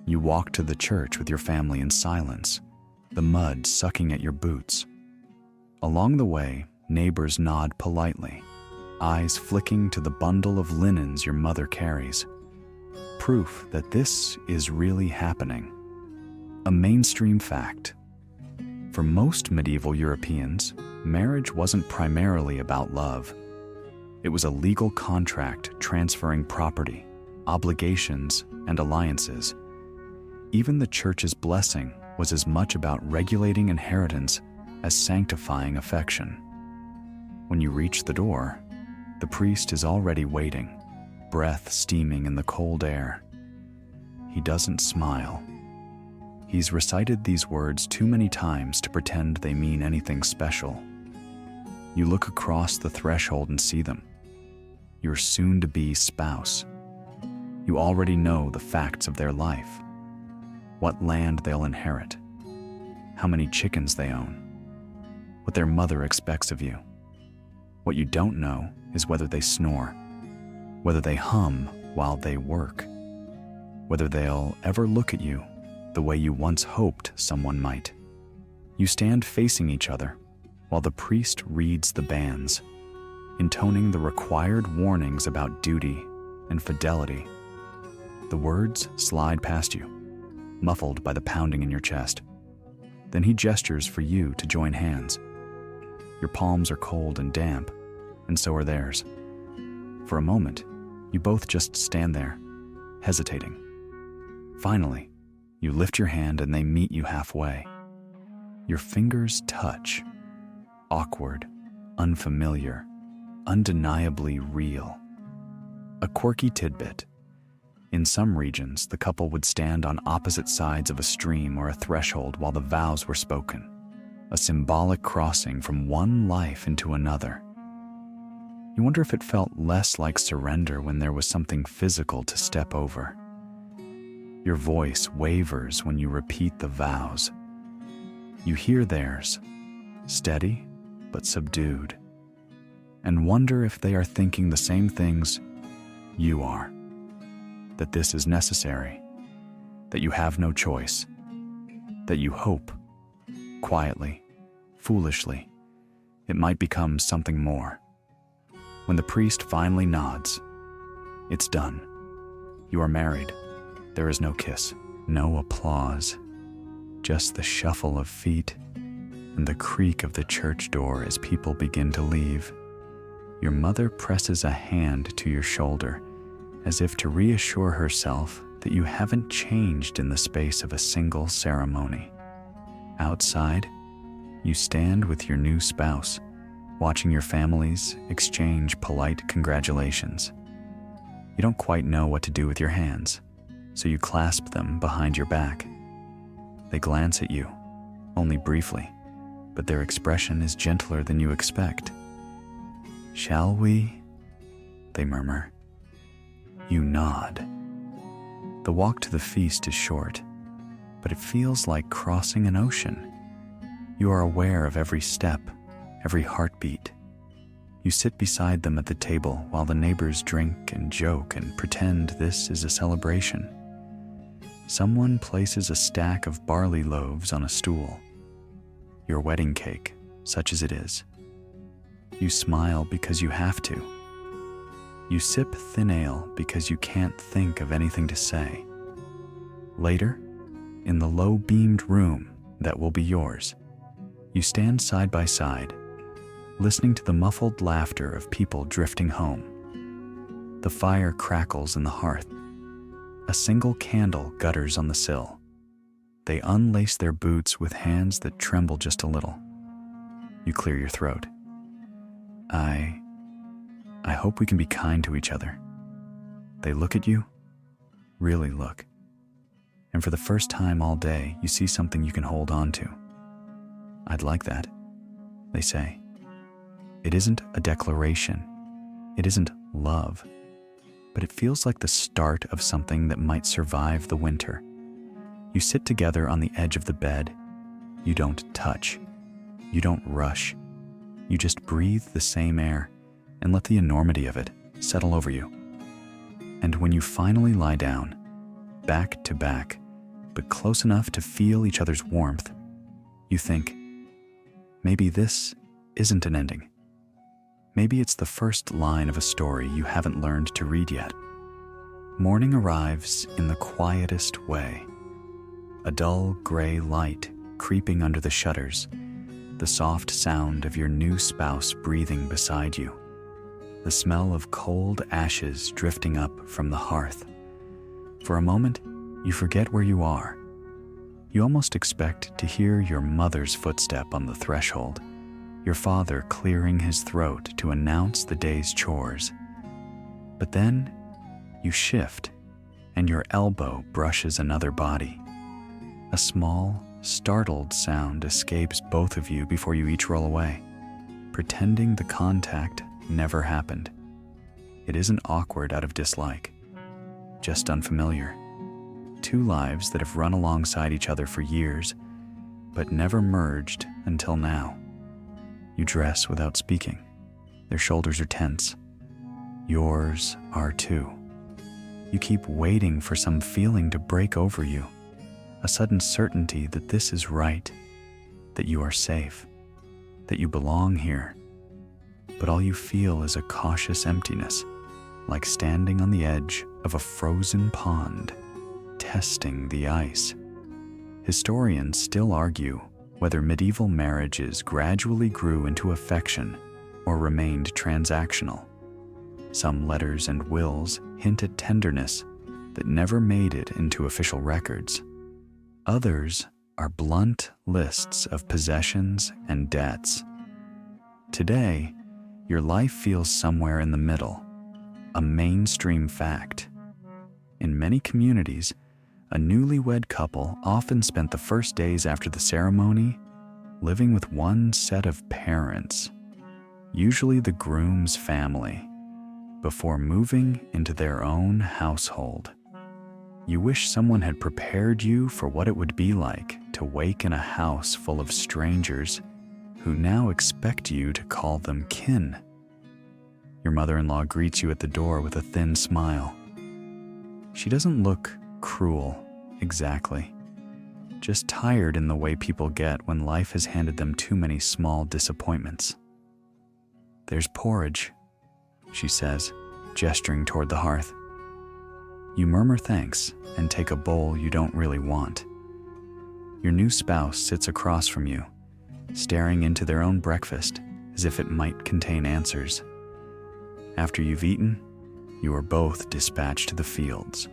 You walk to the church with your family in silence, the mud sucking at your boots. Along the way, neighbors nod politely, eyes flicking to the bundle of linens your mother carries. Proof that this is really happening. A mainstream fact. For most medieval Europeans, marriage wasn't primarily about love. It was a legal contract transferring property, obligations, and alliances. Even the church's blessing was as much about regulating inheritance as sanctifying affection. When you reach the door, the priest is already waiting, breath steaming in the cold air. He doesn't smile. He's recited these words too many times to pretend they mean anything special. You look across the threshold and see them. Your soon-to-be spouse. You already know the facts of their life. What land they'll inherit, how many chickens they own, what their mother expects of you. What you don't know is whether they snore, whether they hum while they work, whether they'll ever look at you the way you once hoped someone might. You stand facing each other while the priest reads the banns, intoning the required warnings about duty and fidelity. The words slide past you, muffled by the pounding in your chest. Then he gestures for you to join hands. Your palms are cold and damp, and so are theirs. For a moment, you both just stand there, hesitating. Finally, you lift your hand and they meet you halfway. Your fingers touch, awkward, unfamiliar, undeniably real. A quirky tidbit. In some regions, the couple would stand on opposite sides of a stream or a threshold while the vows were spoken, a symbolic crossing from one life into another. You wonder if it felt less like surrender when there was something physical to step over. Your voice wavers when you repeat the vows. You hear theirs, steady but subdued, and wonder if they are thinking the same things you are. That this is necessary, that you have no choice, that you hope, quietly, foolishly, it might become something more. When the priest finally nods, it's done. You are married. There is no kiss, no applause, just the shuffle of feet and the creak of the church door as people begin to leave. Your mother presses a hand to your shoulder as if to reassure herself that you haven't changed in the space of a single ceremony. Outside, you stand with your new spouse, watching your families exchange polite congratulations. You don't quite know what to do with your hands, so you clasp them behind your back. They glance at you, only briefly, but their expression is gentler than you expect. "Shall we?" they murmur. You nod. The walk to the feast is short, but it feels like crossing an ocean. You are aware of every step, every heartbeat. You sit beside them at the table while the neighbors drink and joke and pretend this is a celebration. Someone places a stack of barley loaves on a stool. Your wedding cake, such as it is. You smile because you have to. You sip thin ale because you can't think of anything to say. Later, in the low-beamed room that will be yours. You stand side by side, listening to the muffled laughter of people drifting home. The fire crackles in the hearth. A single candle gutters on the sill. They unlace their boots with hands that tremble just a little. You clear your throat. I hope we can be kind to each other. They look at you, really look. And for the first time all day, you see something you can hold on to. I'd like that, they say. It isn't a declaration. It isn't love. But it feels like the start of something that might survive the winter. You sit together on the edge of the bed. You don't touch. You don't rush. You just breathe the same air and let the enormity of it settle over you. And when you finally lie down, back to back, but close enough to feel each other's warmth, you think, maybe this isn't an ending. Maybe it's the first line of a story you haven't learned to read yet. Morning arrives in the quietest way. A dull gray light creeping under the shutters, the soft sound of your new spouse breathing beside you, the smell of cold ashes drifting up from the hearth. For a moment, you forget where you are. You almost expect to hear your mother's footstep on the threshold, your father clearing his throat to announce the day's chores. But then, you shift, and your elbow brushes another body. A small, startled sound escapes both of you before you each roll away, pretending the contact never happened. It isn't awkward out of dislike, just unfamiliar. Two lives that have run alongside each other for years, but never merged until now. You dress without speaking. Their shoulders are tense. Yours are too. You keep waiting for some feeling to break over you, a sudden certainty that this is right, that you are safe, that you belong here. But all you feel is a cautious emptiness, like standing on the edge of a frozen pond, testing the ice. Historians still argue whether medieval marriages gradually grew into affection or remained transactional. Some letters and wills hint at tenderness that never made it into official records. Others are blunt lists of possessions and debts. Today, your life feels somewhere in the middle, a mainstream fact. In many communities, a newlywed couple often spent the first days after the ceremony living with one set of parents, usually the groom's family, before moving into their own household. You wish someone had prepared you for what it would be like to wake in a house full of strangers who now expect you to call them kin. Your mother-in-law greets you at the door with a thin smile. She doesn't look cruel, exactly. Just tired in the way people get when life has handed them too many small disappointments. "There's porridge," she says, gesturing toward the hearth. You murmur thanks and take a bowl you don't really want. Your new spouse sits across from you, staring into their own breakfast as if it might contain answers. After you've eaten, you are both dispatched to the fields.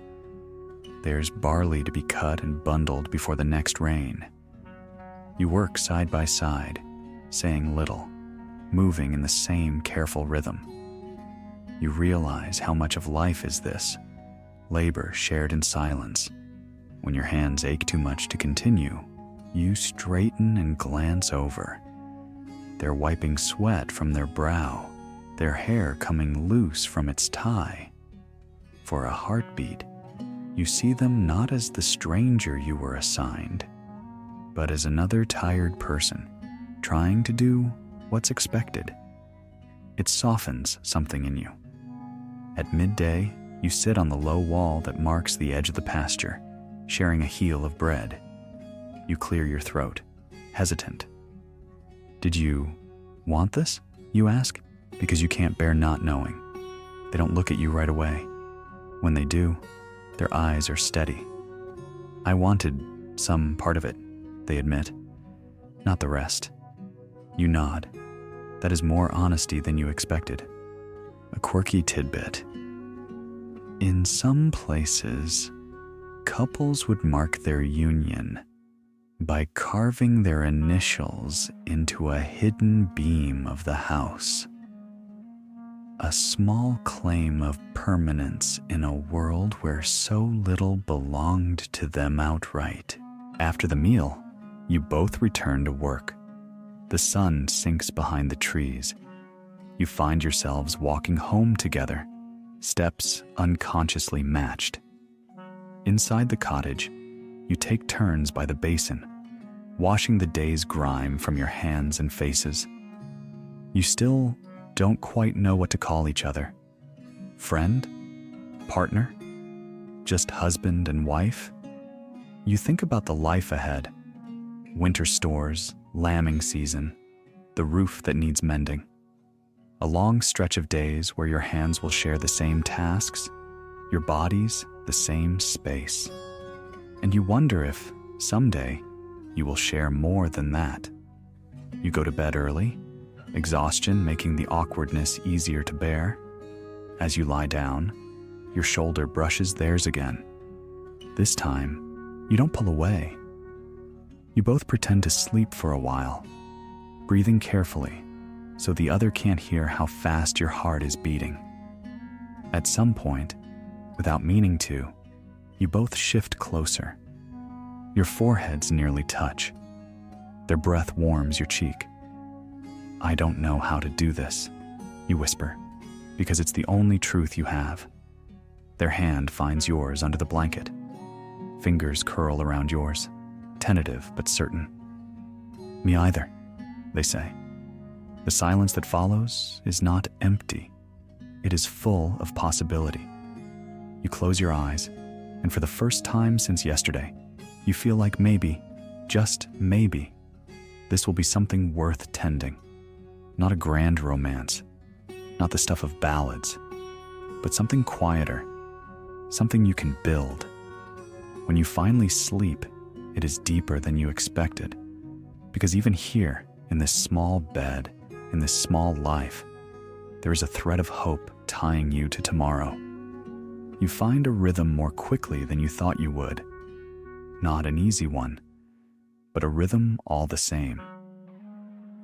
There's barley to be cut and bundled before the next rain. You work side by side, saying little, moving in the same careful rhythm. You realize how much of life is this, labor shared in silence. When your hands ache too much to continue, you straighten and glance over. They're wiping sweat from their brow, their hair coming loose from its tie. For a heartbeat, you see them not as the stranger you were assigned, but as another tired person trying to do what's expected. It softens something in you. At midday, you sit on the low wall that marks the edge of the pasture, sharing a heel of bread. You clear your throat, hesitant. "Did you want this?" you ask, because you can't bear not knowing. They don't look at you right away. When they do, their eyes are steady. "I wanted some part of it," they admit. not the rest. You nod. That is more honesty than you expected. A quirky tidbit. In some places, couples would mark their union by carving their initials into a hidden beam of the house. A small claim of permanence in a world where so little belonged to them outright. After the meal, you both return to work. The sun sinks behind the trees. You find yourselves walking home together, steps unconsciously matched. Inside the cottage, you take turns by the basin, washing the day's grime from your hands and faces. You still don't quite know what to call each other. Friend? Partner? Just husband and wife? You think about the life ahead. Winter stores, lambing season, the roof that needs mending. A long stretch of days where your hands will share the same tasks, your bodies the same space. And you wonder if, someday, you will share more than that. You go to bed early, exhaustion making the awkwardness easier to bear. As you lie down, your shoulder brushes theirs again. This time, you don't pull away. You both pretend to sleep for a while, breathing carefully so the other can't hear how fast your heart is beating. At some point, without meaning to, you both shift closer. Your foreheads nearly touch. Their breath warms your cheek. "I don't know how to do this," you whisper, because it's the only truth you have. Their hand finds yours under the blanket. Fingers curl around yours, tentative but certain. "Me either," they say. The silence that follows is not empty. It is full of possibility. You close your eyes, and for the first time since yesterday, you feel like maybe, just maybe, this will be something worth tending. Not a grand romance, not the stuff of ballads, but something quieter, something you can build. When you finally sleep, it is deeper than you expected, because even here, in this small bed, in this small life, there is a thread of hope tying you to tomorrow. You find a rhythm more quickly than you thought you would. Not an easy one, but a rhythm all the same.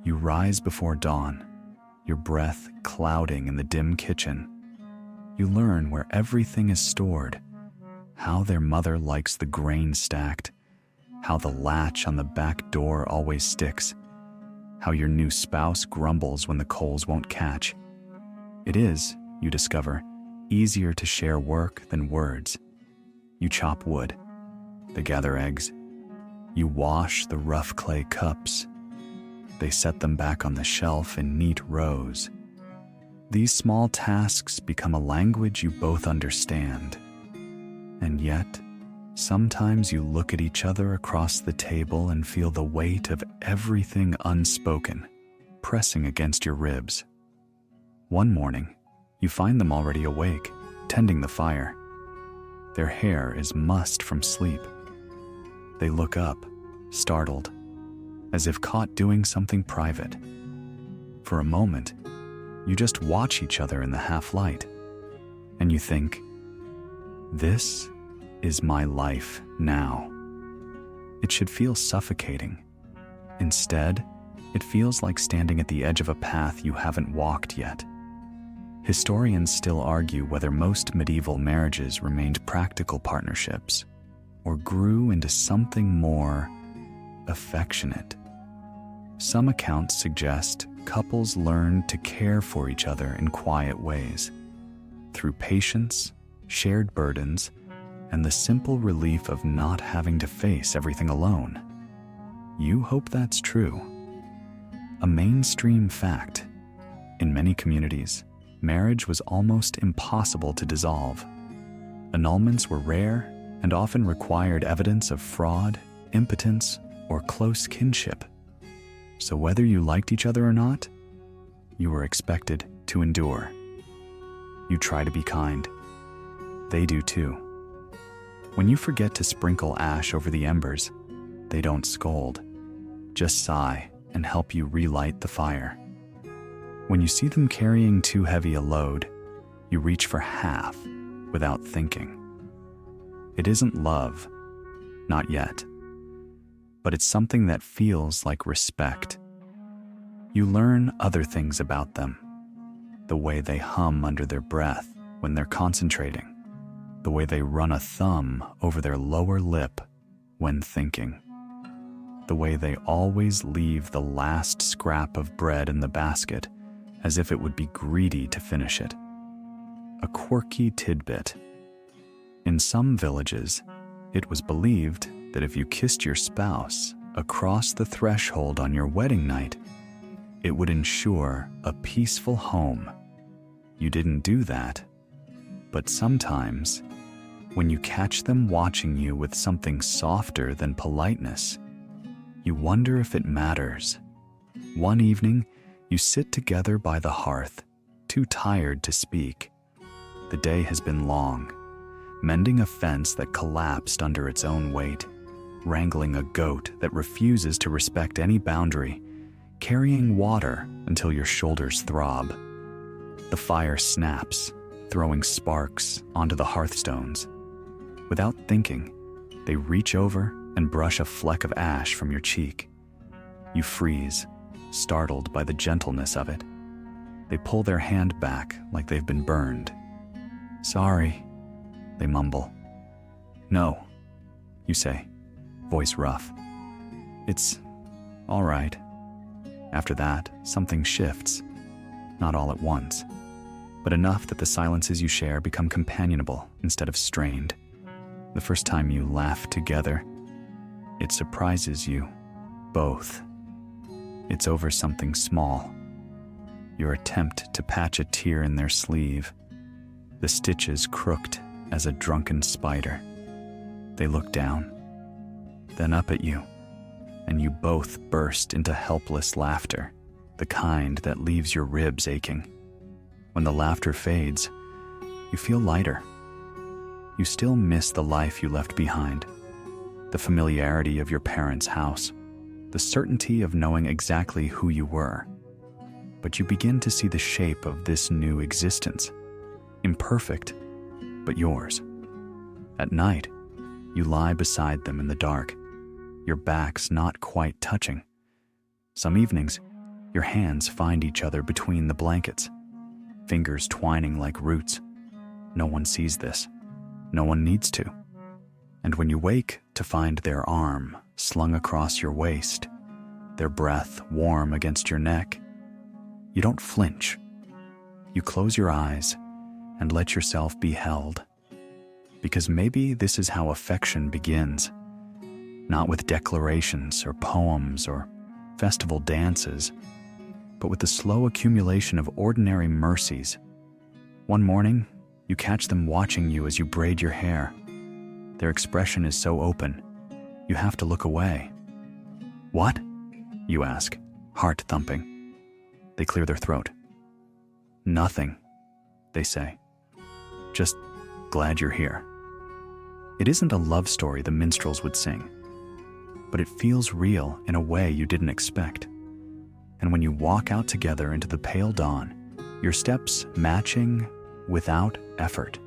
You rise before dawn, your breath clouding in the dim kitchen. You learn where everything is stored, how their mother likes the grain stacked, how the latch on the back door always sticks, how your new spouse grumbles when the coals won't catch. It is, you discover, easier to share work than words. You chop wood. They gather eggs. You wash the rough clay cups. They set them back on the shelf in neat rows. These small tasks become a language you both understand. And yet, sometimes you look at each other across the table and feel the weight of everything unspoken pressing against your ribs. One morning, you find them already awake, tending the fire. Their hair is mussed from sleep. They look up, startled, as if caught doing something private. For a moment, you just watch each other in the half-light, and you think, this is my life now. It should feel suffocating. Instead, it feels like standing at the edge of a path you haven't walked yet. Historians still argue whether most medieval marriages remained practical partnerships or grew into something more affectionate. Some accounts suggest couples learned to care for each other in quiet ways, through patience, shared burdens, and the simple relief of not having to face everything alone. You hope that's true. A mainstream fact. In many communities, marriage was almost impossible to dissolve. Annulments were rare and often required evidence of fraud, impotence, or close kinship. So whether you liked each other or not, you were expected to endure. You try to be kind. They do too. When you forget to sprinkle ash over the embers, they don't scold. just sigh and help you relight the fire. When you see them carrying too heavy a load, you reach for half without thinking. It isn't love, not yet, but it's something that feels like respect. You learn other things about them, the way they hum under their breath when they're concentrating, the way they run a thumb over their lower lip when thinking, the way they always leave the last scrap of bread in the basket as if it would be greedy to finish it. A quirky tidbit. In some villages, it was believed that if you kissed your spouse across the threshold on your wedding night, it would ensure a peaceful home. You didn't do that, but sometimes, when you catch them watching you with something softer than politeness, you wonder if it matters. One evening, you sit together by the hearth, too tired to speak. The day has been long, mending a fence that collapsed under its own weight, wrangling a goat that refuses to respect any boundary, carrying water until your shoulders throb. The fire snaps, throwing sparks onto the hearthstones. Without thinking, they reach over and brush a fleck of ash from your cheek. You freeze, startled by the gentleness of it. They pull their hand back like they've been burned. "Sorry," they mumble. "No," you say, voice rough. "It's all right." After that, something shifts, not all at once, but enough that the silences you share become companionable instead of strained. The first time you laugh together, it surprises you, both. It's over something small. Your attempt to patch a tear in their sleeve, the stitches crooked as a drunken spider. They look down, then up at you, and you both burst into helpless laughter, the kind that leaves your ribs aching. When the laughter fades, you feel lighter. You still miss the life you left behind, the familiarity of your parents' house, the certainty of knowing exactly who you were. But you begin to see the shape of this new existence, imperfect, but yours. At night, you lie beside them in the dark, your backs not quite touching. Some evenings, your hands find each other between the blankets, fingers twining like roots. No one sees this. No one needs to. And when you wake to find their arm slung across your waist, their breath warm against your neck, you don't flinch. You close your eyes and let yourself be held. Because maybe this is how affection begins. Not with declarations or poems or festival dances, but with the slow accumulation of ordinary mercies. One morning, you catch them watching you as you braid your hair. Their expression is so open, you have to look away. "What?" you ask, heart thumping. They clear their throat. "Nothing," they say. "Just glad you're here." It isn't a love story the minstrels would sing, but it feels real in a way you didn't expect. And when you walk out together into the pale dawn, your steps matching without effort,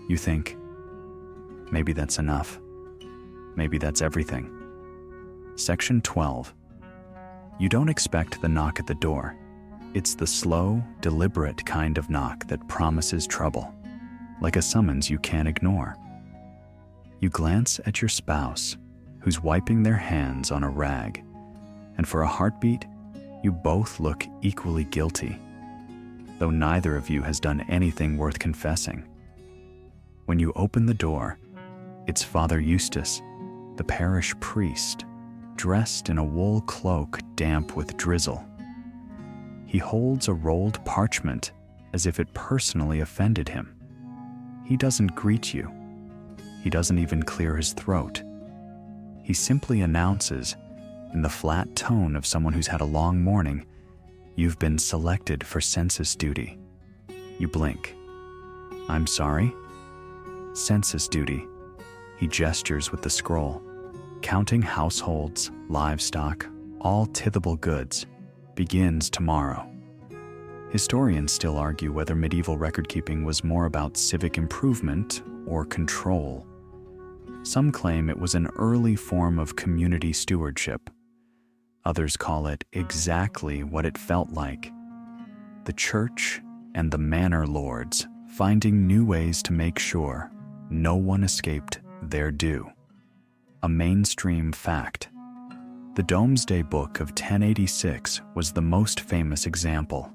you think, maybe that's enough. Maybe that's everything. Section 12. You don't expect the knock at the door. It's the slow, deliberate kind of knock that promises trouble, like a summons you can't ignore. You glance at your spouse, who's wiping their hands on a rag, and for a heartbeat, you both look equally guilty, though neither of you has done anything worth confessing. When you open the door, it's Father Eustace, the parish priest, dressed in a wool cloak damp with drizzle. He holds a rolled parchment as if it personally offended him. He doesn't greet you. He doesn't even clear his throat. He simply announces, in the flat tone of someone who's had a long morning, "You've been selected for census duty." You blink. "I'm sorry?" "Census duty." He gestures with the scroll, counting households, livestock, all tithable goods, begins tomorrow. Historians still argue whether medieval record-keeping was more about civic improvement or control. Some claim it was an early form of community stewardship. Others call it exactly what it felt like: the church and the manor lords finding new ways to make sure no one escaped their due. A mainstream fact. The Domesday Book of 1086 was the most famous example,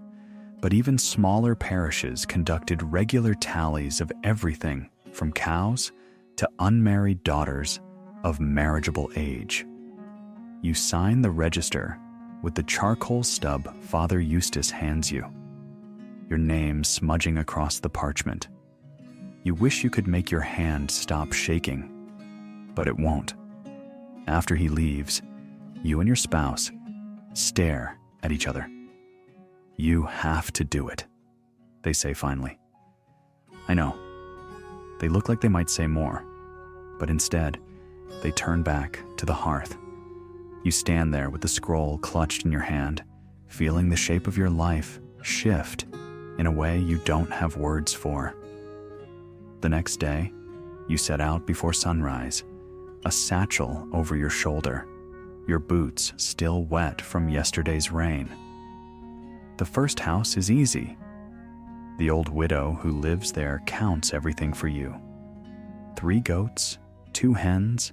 but even smaller parishes conducted regular tallies of everything from cows to unmarried daughters of marriageable age. You sign the register with the charcoal stub Father Eustace hands you, your name smudging across the parchment. You wish you could make your hand stop shaking, but it won't. After he leaves, you and your spouse stare at each other. "You have to do it," they say finally. I know. They look like they might say more, but instead, they turn back to the hearth. You stand there with the scroll clutched in your hand, feeling the shape of your life shift in a way you don't have words for. The next day, you set out before sunrise, a satchel over your shoulder, your boots still wet from yesterday's rain. The first house is easy. The old widow who lives there counts everything for you. 3 goats, 2 hens,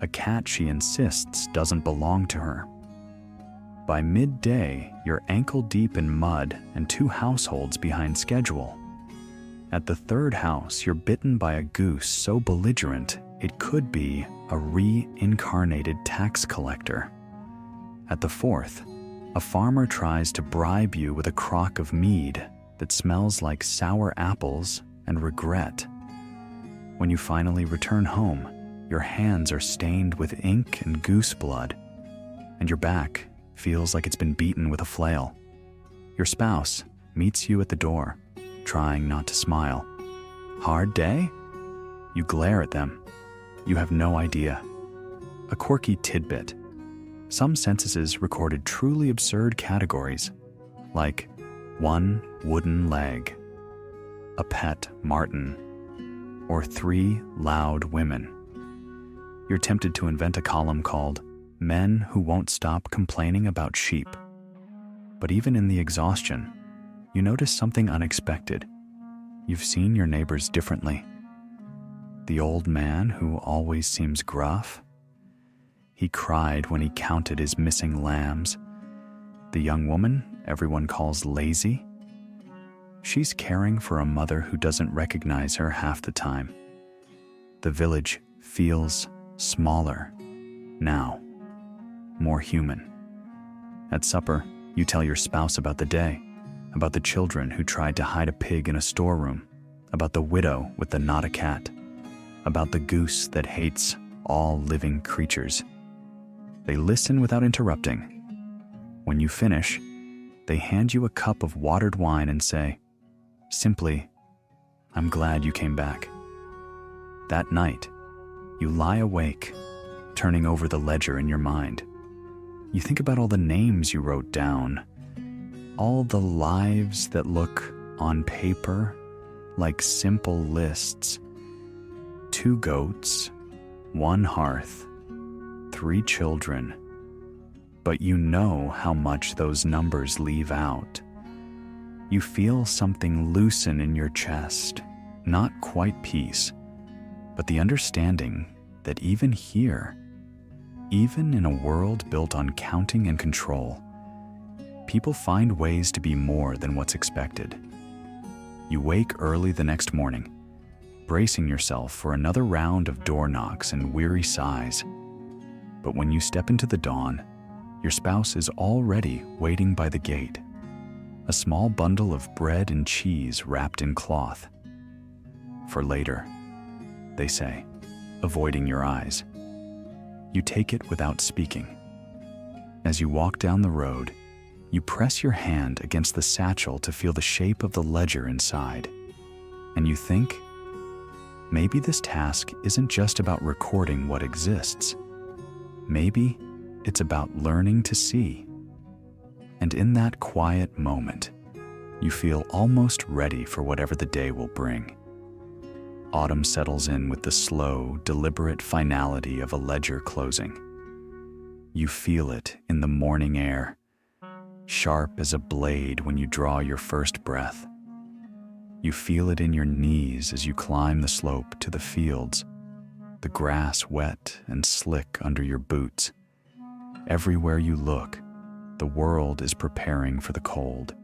a cat she insists doesn't belong to her. By midday, you're ankle-deep in mud and 2 households behind schedule. At the 3rd house, you're bitten by a goose so belligerent it could be a reincarnated tax collector. At the 4th, a farmer tries to bribe you with a crock of mead that smells like sour apples and regret. When you finally return home, your hands are stained with ink and goose blood, and your back feels like it's been beaten with a flail. Your spouse meets you at the door, trying not to smile. Hard day? You glare at them. You have no idea. A quirky tidbit. Some censuses recorded truly absurd categories, like 1 wooden leg, a pet marten, or 3 loud women. You're tempted to invent a column called Men Who Won't Stop Complaining About Sheep. But even in the exhaustion, you notice something unexpected. You've seen your neighbors differently. The old man who always seems gruff. He cried when he counted his missing lambs. The young woman everyone calls lazy. She's caring for a mother who doesn't recognize her half the time. The village feels smaller now, more human. At supper, you tell your spouse about the day, about the children who tried to hide a pig in a storeroom, about the widow with the not a cat, about the goose that hates all living creatures. They listen without interrupting. When you finish, they hand you a cup of watered wine and say, simply, "I'm glad you came back." That night, you lie awake, turning over the ledger in your mind. You think about all the names you wrote down, all the lives that look, on paper, like simple lists. 2 goats, 1 hearth, 3 children. But you know how much those numbers leave out. You feel something loosen in your chest, not quite peace, but the understanding that even here, even in a world built on counting and control, people find ways to be more than what's expected. You wake early the next morning, bracing yourself for another round of door knocks and weary sighs. But when you step into the dawn, your spouse is already waiting by the gate, a small bundle of bread and cheese wrapped in cloth. For later, they say, avoiding your eyes. You take it without speaking. As you walk down the road, you press your hand against the satchel to feel the shape of the ledger inside, and you think, maybe this task isn't just about recording what exists. Maybe It's about learning to see. And in that quiet moment, you feel almost ready for whatever the day will bring. Autumn settles in with the slow, deliberate finality of a ledger closing. You feel it in the morning air, sharp as a blade when you draw your first breath. You feel it in your knees as you climb the slope to the fields, the grass wet and slick under your boots. Everywhere you look, the world is preparing for the cold.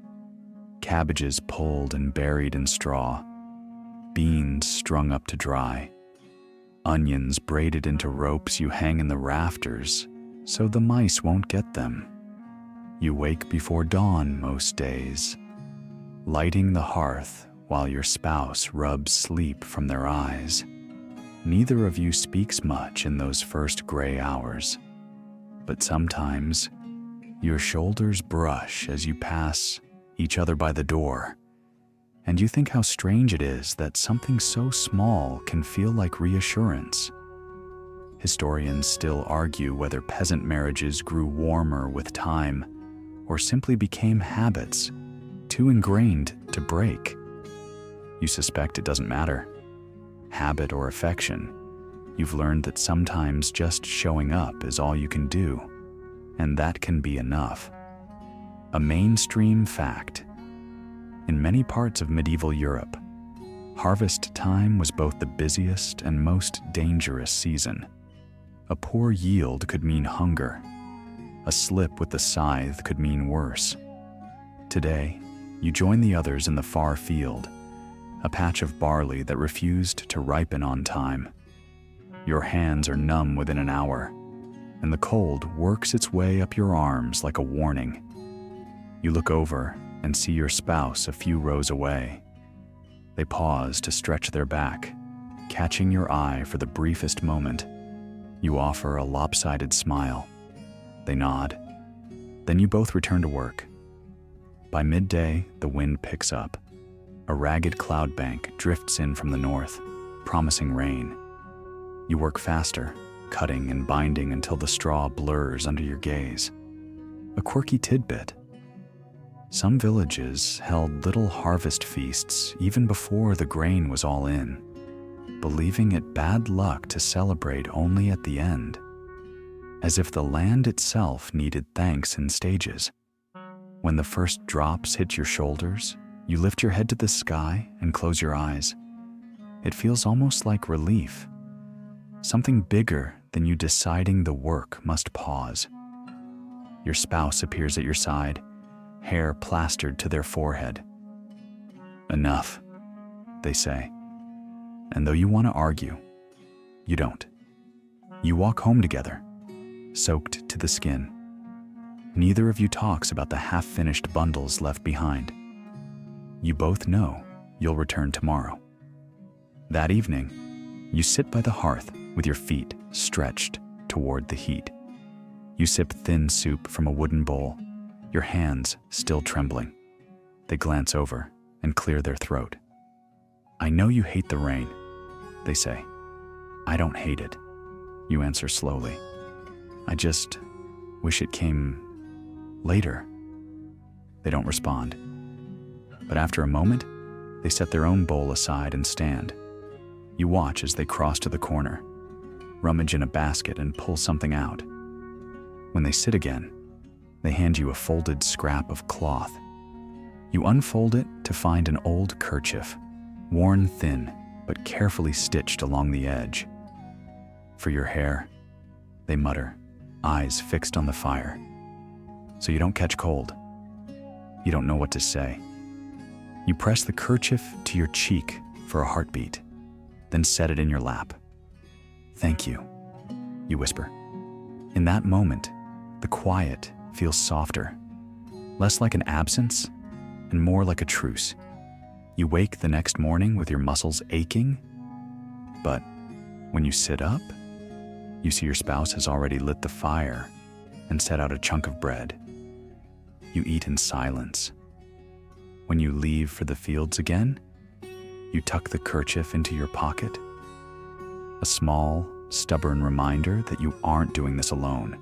Cabbages pulled and buried in straw, beans strung up to dry, onions braided into ropes you hang in the rafters so the mice won't get them. You wake before dawn most days, lighting the hearth while your spouse rubs sleep from their eyes. Neither of you speaks much in those first gray hours, but sometimes your shoulders brush as you pass each other by the door, and you think how strange it is that something so small can feel like reassurance. Historians still argue whether peasant marriages grew warmer with time or simply became habits, too ingrained to break. You suspect it doesn't matter. Habit or affection, you've learned that sometimes just showing up is all you can do, and that can be enough. A mainstream fact. In many parts of medieval Europe, harvest time was both the busiest and most dangerous season. A poor yield could mean hunger. A slip with the scythe could mean worse. Today, you join the others in the far field, a patch of barley that refused to ripen on time. Your hands are numb within an hour, and the cold works its way up your arms like a warning. You look over and see your spouse a few rows away. They pause to stretch their back, catching your eye for the briefest moment. You offer a lopsided smile. They nod. Then you both return to work. By midday, the wind picks up. A ragged cloud bank drifts in from the north, promising rain. You work faster, cutting and binding until the straw blurs under your gaze. A quirky tidbit. Some villages held little harvest feasts even before the grain was all in, believing it bad luck to celebrate only at the end, as if the land itself needed thanks in stages. When the first drops hit your shoulders, you lift your head to the sky and close your eyes. It feels almost like relief, something bigger than you deciding the work must pause. Your spouse appears at your side, hair plastered to their forehead. Enough, they say. And though you want to argue, you don't. You walk home together, soaked to the skin. Neither of you talks about the half-finished bundles left behind. You both know you'll return tomorrow. That evening, you sit by the hearth with your feet stretched toward the heat. You sip thin soup from a wooden bowl, your hands still trembling. They glance over and clear their throat. I know you hate the rain, they say. I don't hate it, you answer slowly. I just wish it came later. They don't respond. But after a moment, they set their own bowl aside and stand. You watch as they cross to the corner, rummage in a basket and pull something out. When they sit again, they hand you a folded scrap of cloth. You unfold it to find an old kerchief, worn thin but carefully stitched along the edge. For your hair, they mutter, eyes fixed on the fire. So you don't catch cold. You don't know what to say. You press the kerchief to your cheek for a heartbeat, then set it in your lap. Thank you, you whisper. In that moment, the quiet feels softer, less like an absence and more like a truce. You wake the next morning with your muscles aching, but when you sit up, you see your spouse has already lit the fire and set out a chunk of bread. You eat in silence. When you leave for the fields again, you tuck the kerchief into your pocket. A small, stubborn reminder that you aren't doing this alone.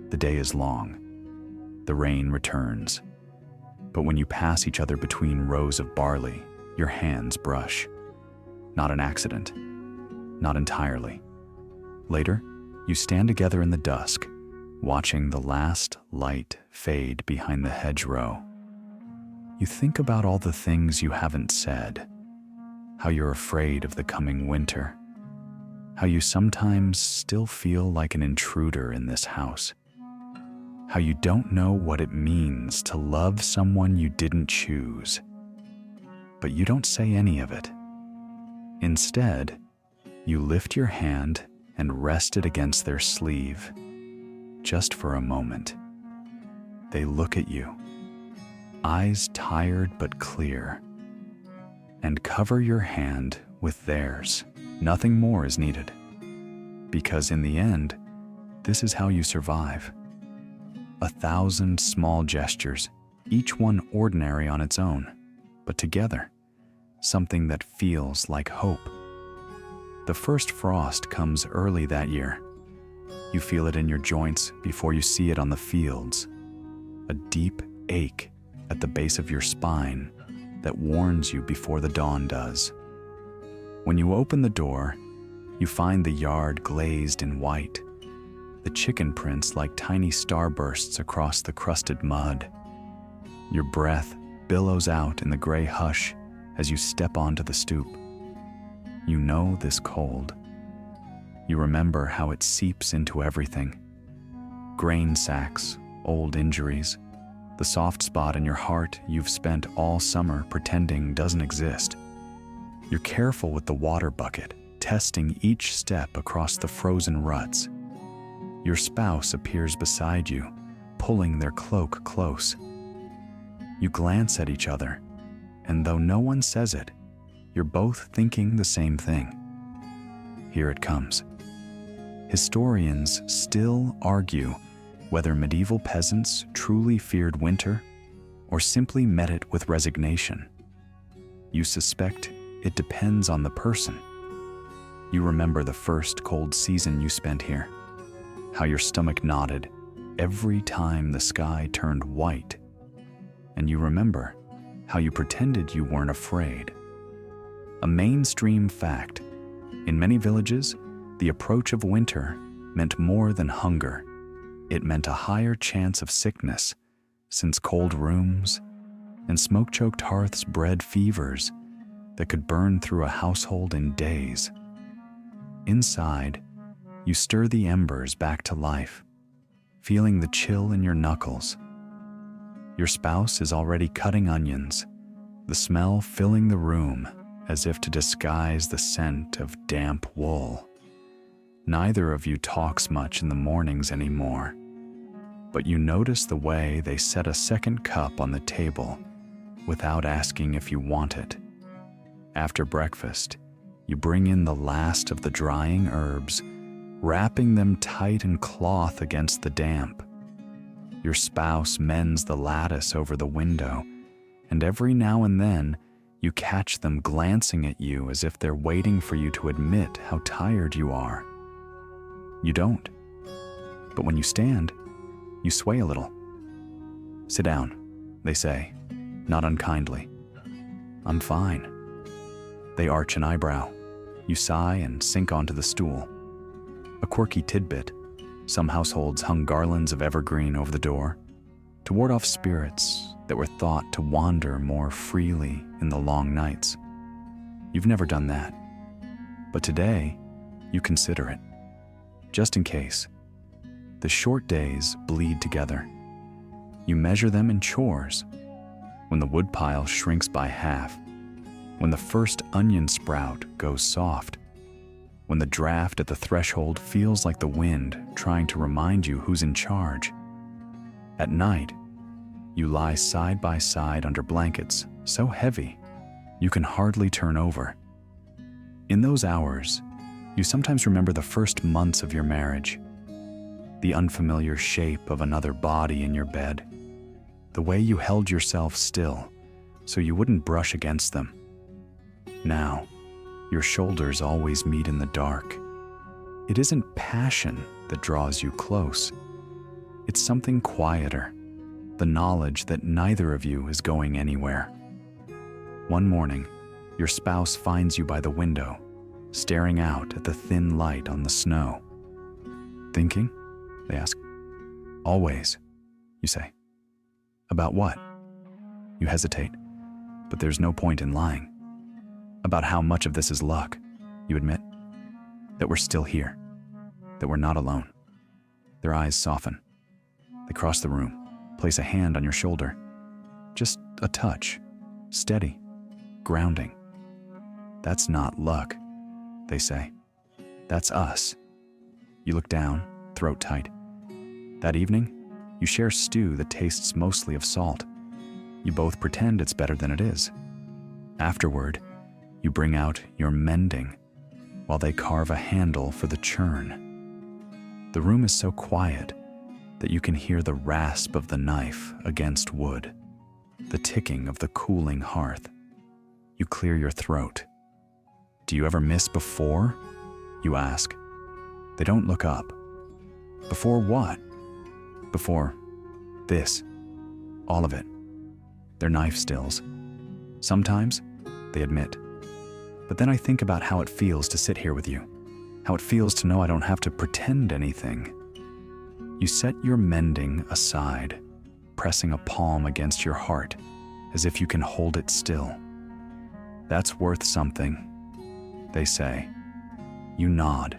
The day is long. The rain returns. But when you pass each other between rows of barley, your hands brush. Not an accident. Not entirely. Later, you stand together in the dusk, watching the last light fade behind the hedgerow. You think about all the things you haven't said, how you're afraid of the coming winter, how you sometimes still feel like an intruder in this house, how you don't know what it means to love someone you didn't choose, but you don't say any of it. Instead, you lift your hand and rest it against their sleeve, just for a moment. They look at you, eyes tired but clear, and cover your hand with theirs. Nothing more is needed, because in the end, this is how you survive. 1,000 small gestures, each one ordinary on its own, but together, something that feels like hope. The first frost comes early that year. You feel it in your joints before you see it on the fields. A deep ache at the base of your spine that warns you before the dawn does. When you open the door, you find the yard glazed in white, the chicken prints like tiny starbursts across the crusted mud. Your breath billows out in the gray hush as you step onto the stoop. You know this cold. You remember how it seeps into everything. Grain sacks, old injuries, the soft spot in your heart you've spent all summer pretending doesn't exist. You're careful with the water bucket, testing each step across the frozen ruts. Your spouse appears beside you, pulling their cloak close. You glance at each other, and though no one says it, you're both thinking the same thing. Here it comes. Historians still argue whether medieval peasants truly feared winter or simply met it with resignation. You suspect it depends on the person. You remember the first cold season you spent here, how your stomach knotted every time the sky turned white, and you remember how you pretended you weren't afraid. A mainstream fact, in many villages, the approach of winter meant more than hunger. It meant a higher chance of sickness, since cold rooms and smoke-choked hearths bred fevers that could burn through a household in days. Inside, you stir the embers back to life, feeling the chill in your knuckles. Your spouse is already cutting onions, the smell filling the room as if to disguise the scent of damp wool. Neither of you talks much in the mornings anymore, but you notice the way they set a second cup on the table without asking if you want it. After breakfast, you bring in the last of the drying herbs, wrapping them tight in cloth against the damp. Your spouse mends the lattice over the window, and every now and then you catch them glancing at you as if they're waiting for you to admit how tired you are. You don't. But when you stand, you sway a little. "Sit down," they say, not unkindly. "I'm fine." They arch an eyebrow. You sigh and sink onto the stool. A quirky tidbit: some households hung garlands of evergreen over the door to ward off spirits that were thought to wander more freely in the long nights. You've never done that, but today you consider it, just in case. The short days bleed together. You measure them in chores. When the woodpile shrinks by half, when the first onion sprout goes soft, when the draft at the threshold feels like the wind trying to remind you who's in charge. At night, you lie side by side under blankets so heavy you can hardly turn over. In those hours, you sometimes remember the first months of your marriage, the unfamiliar shape of another body in your bed, the way you held yourself still so you wouldn't brush against them. Now, your shoulders always meet in the dark. It isn't passion that draws you close. It's something quieter, the knowledge that neither of you is going anywhere. One morning, your spouse finds you by the window, staring out at the thin light on the snow. Thinking? They ask. Always, you say. About what? You hesitate, but there's no point in lying. About how much of this is luck, you admit. That we're still here. That we're not alone. Their eyes soften. They cross the room, place a hand on your shoulder. Just a touch, steady, grounding. That's not luck, they say. That's us. You look down, throat tight. That evening, you share stew that tastes mostly of salt. You both pretend it's better than it is. Afterward, you bring out your mending while they carve a handle for the churn. The room is so quiet that you can hear the rasp of the knife against wood, the ticking of the cooling hearth. You clear your throat. Do you ever miss before? You ask. They don't look up. Before what? Before this. All of it. They're knife stills. Sometimes, they admit. But then I think about how it feels to sit here with you. How it feels to know I don't have to pretend anything. You set your mending aside, pressing a palm against your heart, as if you can hold it still. That's worth something, they say. You nod.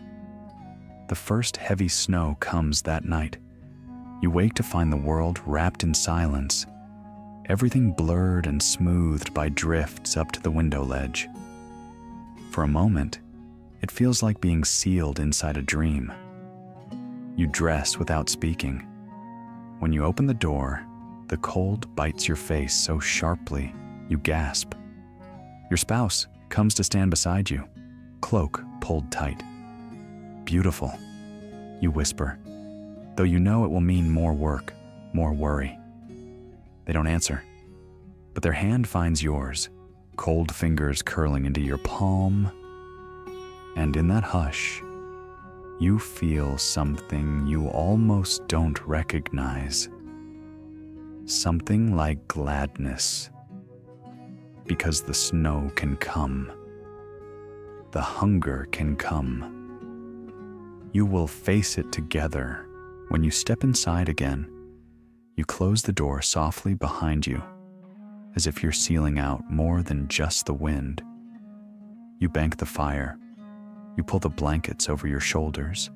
The first heavy snow comes that night. You wake to find the world wrapped in silence, everything blurred and smoothed by drifts up to the window ledge. For a moment, it feels like being sealed inside a dream. You dress without speaking. When you open the door, the cold bites your face so sharply, you gasp. Your spouse comes to stand beside you, cloak pulled tight. Beautiful, you whisper, though you know it will mean more work, more worry. They don't answer, but their hand finds yours, cold fingers curling into your palm. And in that hush, you feel something you almost don't recognize. Something like gladness. Because the snow can come. The hunger can come. You will face it together. When you step inside again, you close the door softly behind you, as if you're sealing out more than just the wind. You bank the fire. You pull the blankets over your shoulders.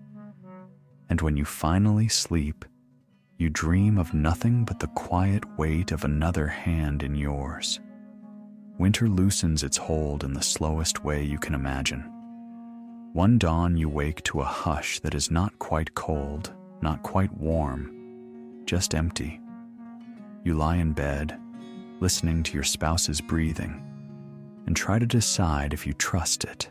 And when you finally sleep, you dream of nothing but the quiet weight of another hand in yours. Winter loosens its hold in the slowest way you can imagine. One dawn you wake to a hush that is not quite cold, not quite warm, just empty. You lie in bed, listening to your spouse's breathing, and try to decide if you trust it.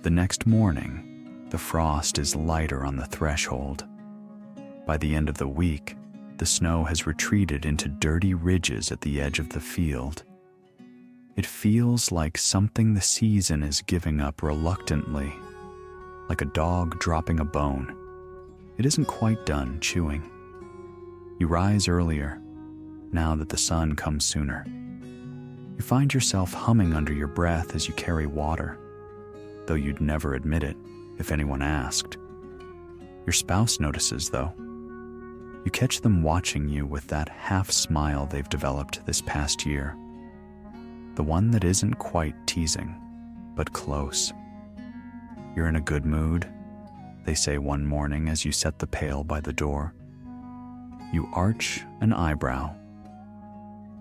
The next morning, the frost is lighter on the threshold. By the end of the week, the snow has retreated into dirty ridges at the edge of the field. It feels like something the season is giving up reluctantly, like a dog dropping a bone. It isn't quite done chewing. You rise earlier, now that the sun comes sooner. You find yourself humming under your breath as you carry water, though you'd never admit it if anyone asked. Your spouse notices, though. You catch them watching you with that half smile they've developed this past year. The one that isn't quite teasing, but close. You're in a good mood, they say one morning as you set the pail by the door. You arch an eyebrow.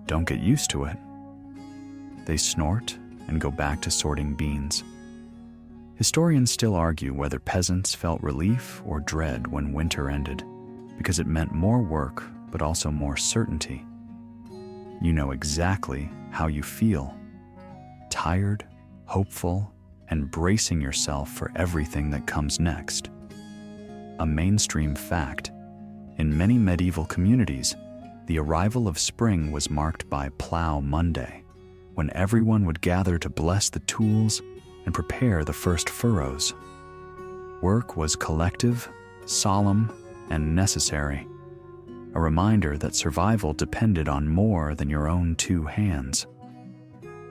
Don't get used to it. They snort and go back to sorting beans. Historians still argue whether peasants felt relief or dread when winter ended, because it meant more work, but also more certainty. You know exactly how you feel. Tired, hopeful, and bracing yourself for everything that comes next. A mainstream fact, in many medieval communities, the arrival of spring was marked by Plough Monday, when everyone would gather to bless the tools and prepare the first furrows. Work was collective, solemn, and necessary, a reminder that survival depended on more than your own two hands.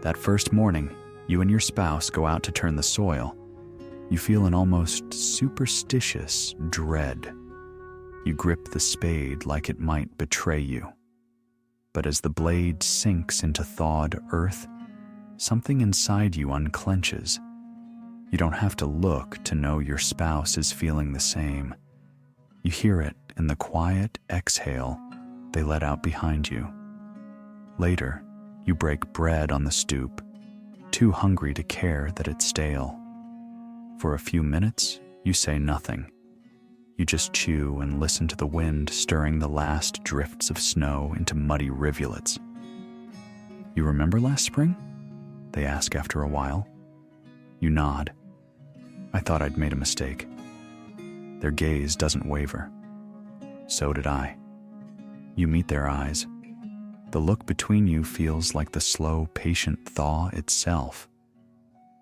That first morning, you and your spouse go out to turn the soil. You feel an almost superstitious dread. You grip the spade like it might betray you. But as the blade sinks into thawed earth, something inside you unclenches. You don't have to look to know your spouse is feeling the same. You hear it in the quiet exhale they let out behind you. Later, you break bread on the stoop, too hungry to care that it's stale. For a few minutes, you say nothing. You just chew and listen to the wind stirring the last drifts of snow into muddy rivulets. You remember last spring? They ask after a while. You nod. I thought I'd made a mistake. Their gaze doesn't waver. So did I. You meet their eyes. The look between you feels like the slow, patient thaw itself.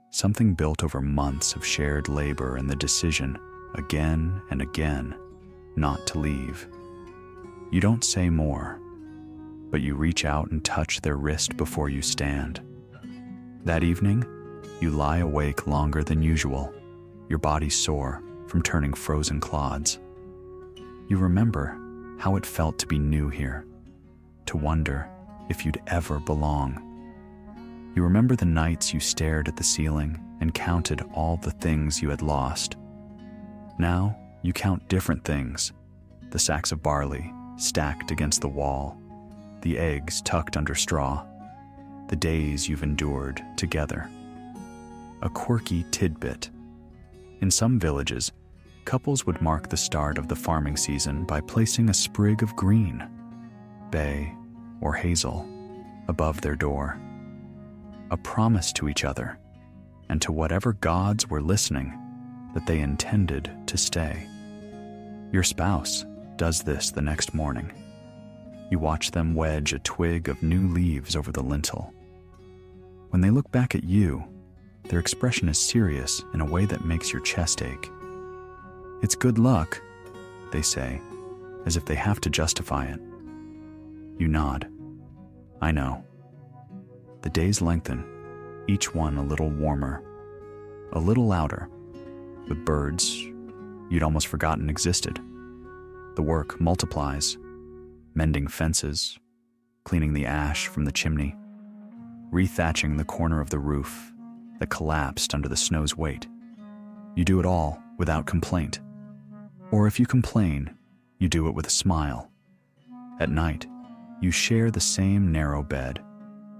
Something built over months of shared labor and the decision, again and again, not to leave. You don't say more, but you reach out and touch their wrist before you stand. That evening, you lie awake longer than usual, your body sore from turning frozen clods. You remember how it felt to be new here, to wonder if you'd ever belong. You remember the nights you stared at the ceiling and counted all the things you had lost. Now you count different things: the sacks of barley stacked against the wall, the eggs tucked under straw, the days you've endured together. A quirky tidbit. In some villages, couples would mark the start of the farming season by placing a sprig of green, bay or hazel, above their door. A promise to each other, and to whatever gods were listening, that they intended to stay. Your spouse does this the next morning. You watch them wedge a twig of new leaves over the lintel. When they look back at you, their expression is serious in a way that makes your chest ache. It's good luck, they say, as if they have to justify it. You nod. I know. The days lengthen, each one a little warmer, a little louder, with birds you'd almost forgotten existed. The work multiplies, mending fences, cleaning the ash from the chimney, rethatching the corner of the roof that collapsed under the snow's weight. You do it all without complaint. Or if you complain, you do it with a smile. At night, you share the same narrow bed,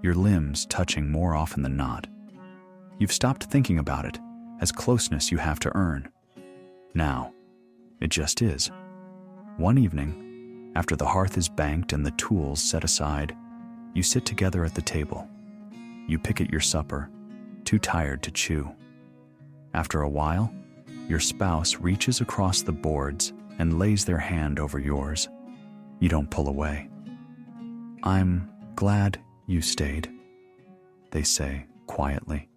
your limbs touching more often than not. You've stopped thinking about it as closeness you have to earn. Now, it just is. One evening, after the hearth is banked and the tools set aside, you sit together at the table. You pick at your supper, too tired to chew. After a while, your spouse reaches across the boards and lays their hand over yours. You don't pull away. I'm glad you stayed, they say quietly.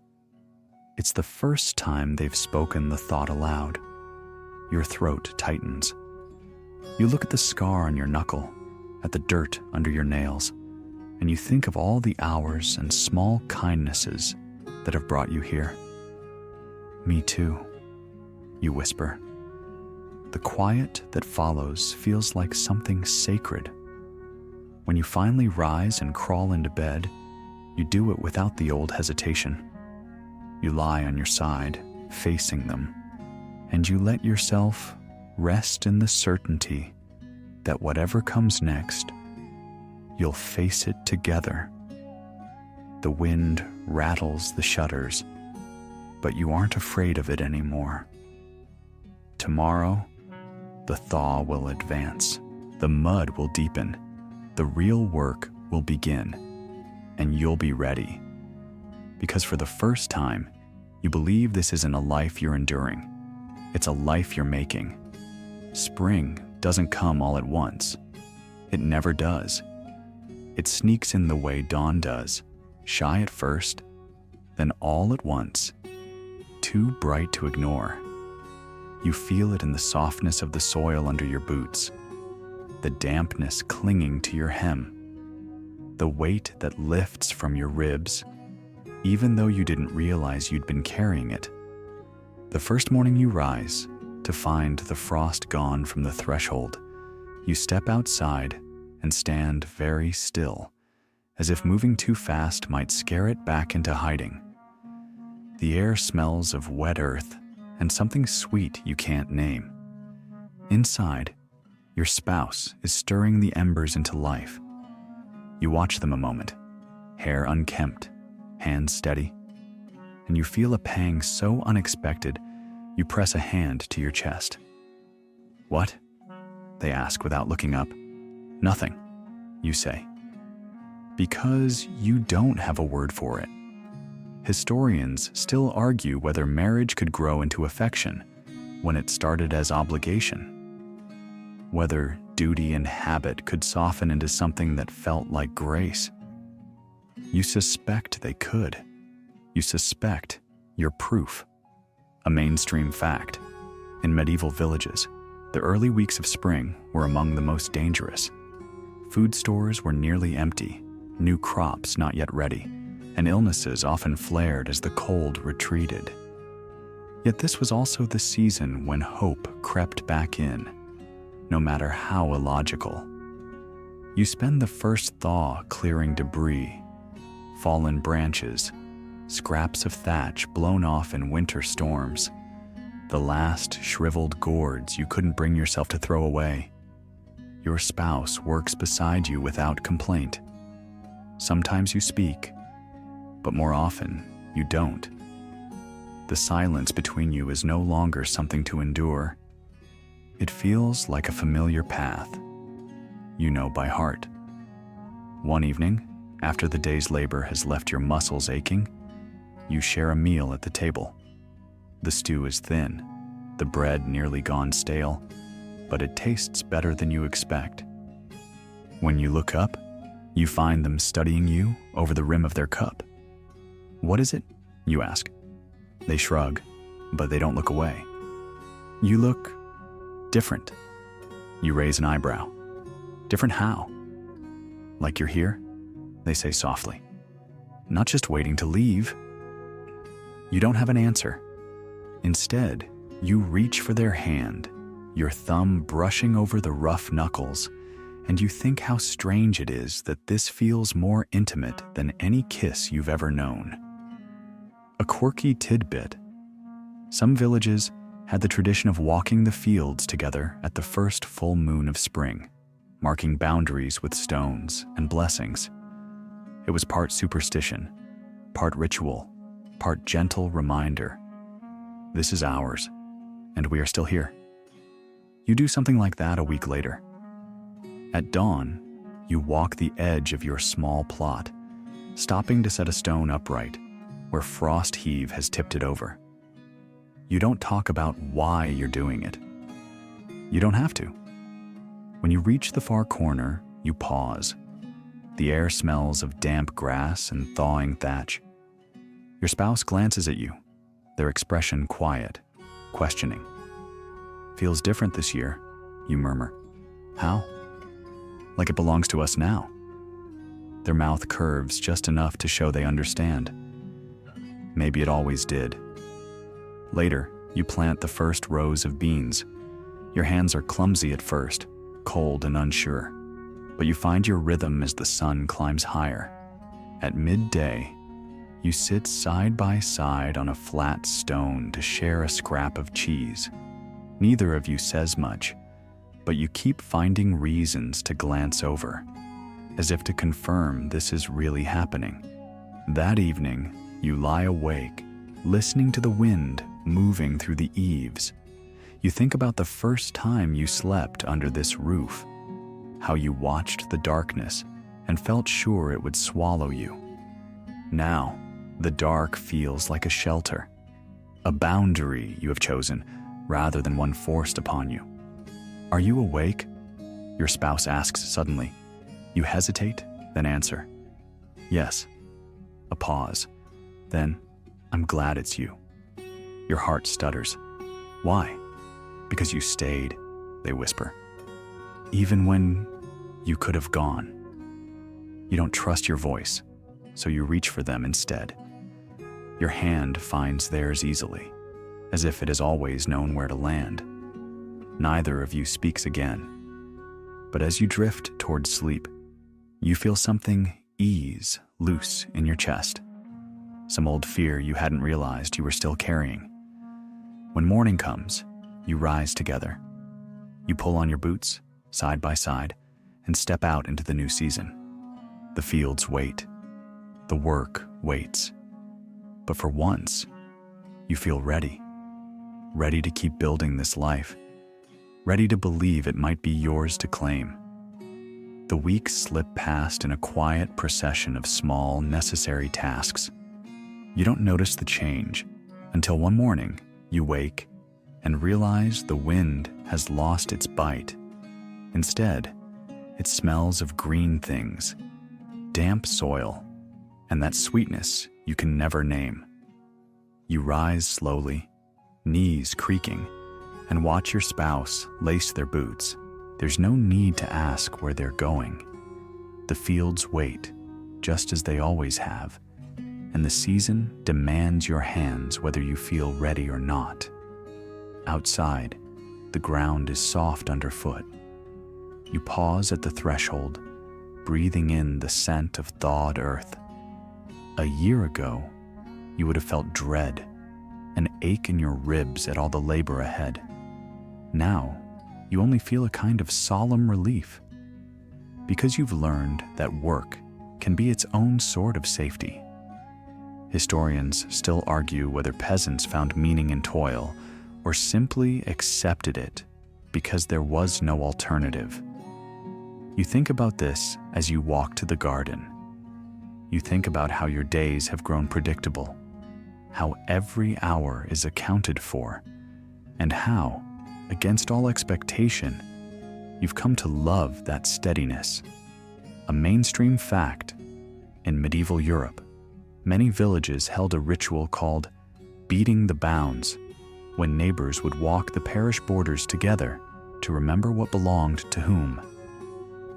It's the first time they've spoken the thought aloud. Your throat tightens. You look at the scar on your knuckle, at the dirt under your nails, and you think of all the hours and small kindnesses that have brought you here. Me too, you whisper. The quiet that follows feels like something sacred. When you finally rise and crawl into bed, you do it without the old hesitation. You lie on your side, facing them, and you let yourself rest in the certainty that whatever comes next, you'll face it together. The wind rattles the shutters, but you aren't afraid of it anymore. Tomorrow, the thaw will advance, the mud will deepen, the real work will begin, and you'll be ready. Because for the first time, you believe this isn't a life you're enduring. It's a life you're making. Spring doesn't come all at once. It never does. It sneaks in the way dawn does, shy at first, then all at once, too bright to ignore. You feel it in the softness of the soil under your boots, the dampness clinging to your hem, the weight that lifts from your ribs, even though you didn't realize you'd been carrying it. The first morning you rise to find the frost gone from the threshold, you step outside and stand very still, as if moving too fast might scare it back into hiding. The air smells of wet earth and something sweet you can't name. Inside, your spouse is stirring the embers into life. You watch them a moment, hair unkempt, hands steady, and you feel a pang so unexpected you press a hand to your chest. "What?" they ask without looking up. "Nothing," you say. Because you don't have a word for it. Historians still argue whether marriage could grow into affection when it started as obligation, whether duty and habit could soften into something that felt like grace. You suspect they could. You suspect you're proof. A mainstream fact. In medieval villages, the early weeks of spring were among the most dangerous. Food stores were nearly empty, new crops not yet ready, and illnesses often flared as the cold retreated. Yet this was also the season when hope crept back in, no matter how illogical. You spend the first thaw clearing debris, fallen branches, scraps of thatch blown off in winter storms, the last shriveled gourds you couldn't bring yourself to throw away. Your spouse works beside you without complaint. Sometimes you speak, but more often you don't. The silence between you is no longer something to endure. It feels like a familiar path you know by heart. One evening, after the day's labor has left your muscles aching, you share a meal at the table. The stew is thin, the bread nearly gone stale, but it tastes better than you expect. When you look up, you find them studying you over the rim of their cup. "What is it?" you ask. They shrug, but they don't look away. "You look different." You raise an eyebrow. "Different how?" "Like you're here?" they say softly. "Not just waiting to leave." You don't have an answer. Instead, you reach for their hand, your thumb brushing over the rough knuckles, and you think how strange it is that this feels more intimate than any kiss you've ever known. A quirky tidbit. Some villages had the tradition of walking the fields together at the first full moon of spring, marking boundaries with stones and blessings. It was part superstition, part ritual, part gentle reminder. This is ours, and we are still here. You do something like that a week later. At dawn, you walk the edge of your small plot, stopping to set a stone upright where frost heave has tipped it over. You don't talk about why you're doing it. You don't have to. When you reach the far corner, you pause. The air smells of damp grass and thawing thatch. Your spouse glances at you, their expression quiet, questioning. "Feels different this year," you murmur. "How?" "Like it belongs to us now." Their mouth curves just enough to show they understand. Maybe it always did. Later, you plant the first rows of beans. Your hands are clumsy at first, cold and unsure, but you find your rhythm as the sun climbs higher. At midday, you sit side by side on a flat stone to share a scrap of cheese. Neither of you says much, but you keep finding reasons to glance over, as if to confirm this is really happening. That evening, you lie awake, listening to the wind moving through the eaves. You think about the first time you slept under this roof, how you watched the darkness and felt sure it would swallow you. Now, the dark feels like a shelter, a boundary you have chosen rather than one forced upon you. "Are you awake?" your spouse asks suddenly. You hesitate, then answer, "Yes." A pause. Then, "I'm glad it's you." Your heart stutters. "Why?" "Because you stayed," they whisper. even when you could have gone. You don't trust your voice, so you reach for them instead. Your hand finds theirs easily, as if it has always known where to land. Neither of you speaks again. But as you drift towards sleep, you feel something ease loose in your chest. Some old fear you hadn't realized you were still carrying. When morning comes, you rise together. You pull on your boots, side by side, and step out into the new season. The fields wait. The work waits. But for once, you feel ready. Ready to keep building this life. Ready to believe it might be yours to claim. The weeks slip past in a quiet procession of small, necessary tasks. You don't notice the change until one morning you wake and realize the wind has lost its bite. Instead, it smells of green things, damp soil, and that sweetness you can never name. You rise slowly, knees creaking, and watch your spouse lace their boots. There's no need to ask where they're going. The fields wait, just as they always have, and the season demands your hands whether you feel ready or not. Outside, the ground is soft underfoot. You pause at the threshold, breathing in the scent of thawed earth. A year ago, you would have felt dread, an ache in your ribs at all the labor ahead. Now, you only feel a kind of solemn relief, because you've learned that work can be its own sort of safety. Historians still argue whether peasants found meaning in toil or simply accepted it because there was no alternative. You think about this as you walk to the garden. You think about how your days have grown predictable, how every hour is accounted for, and how, against all expectation, you've come to love that steadiness. A mainstream fact, in medieval Europe, many villages held a ritual called beating the bounds, when neighbors would walk the parish borders together to remember what belonged to whom.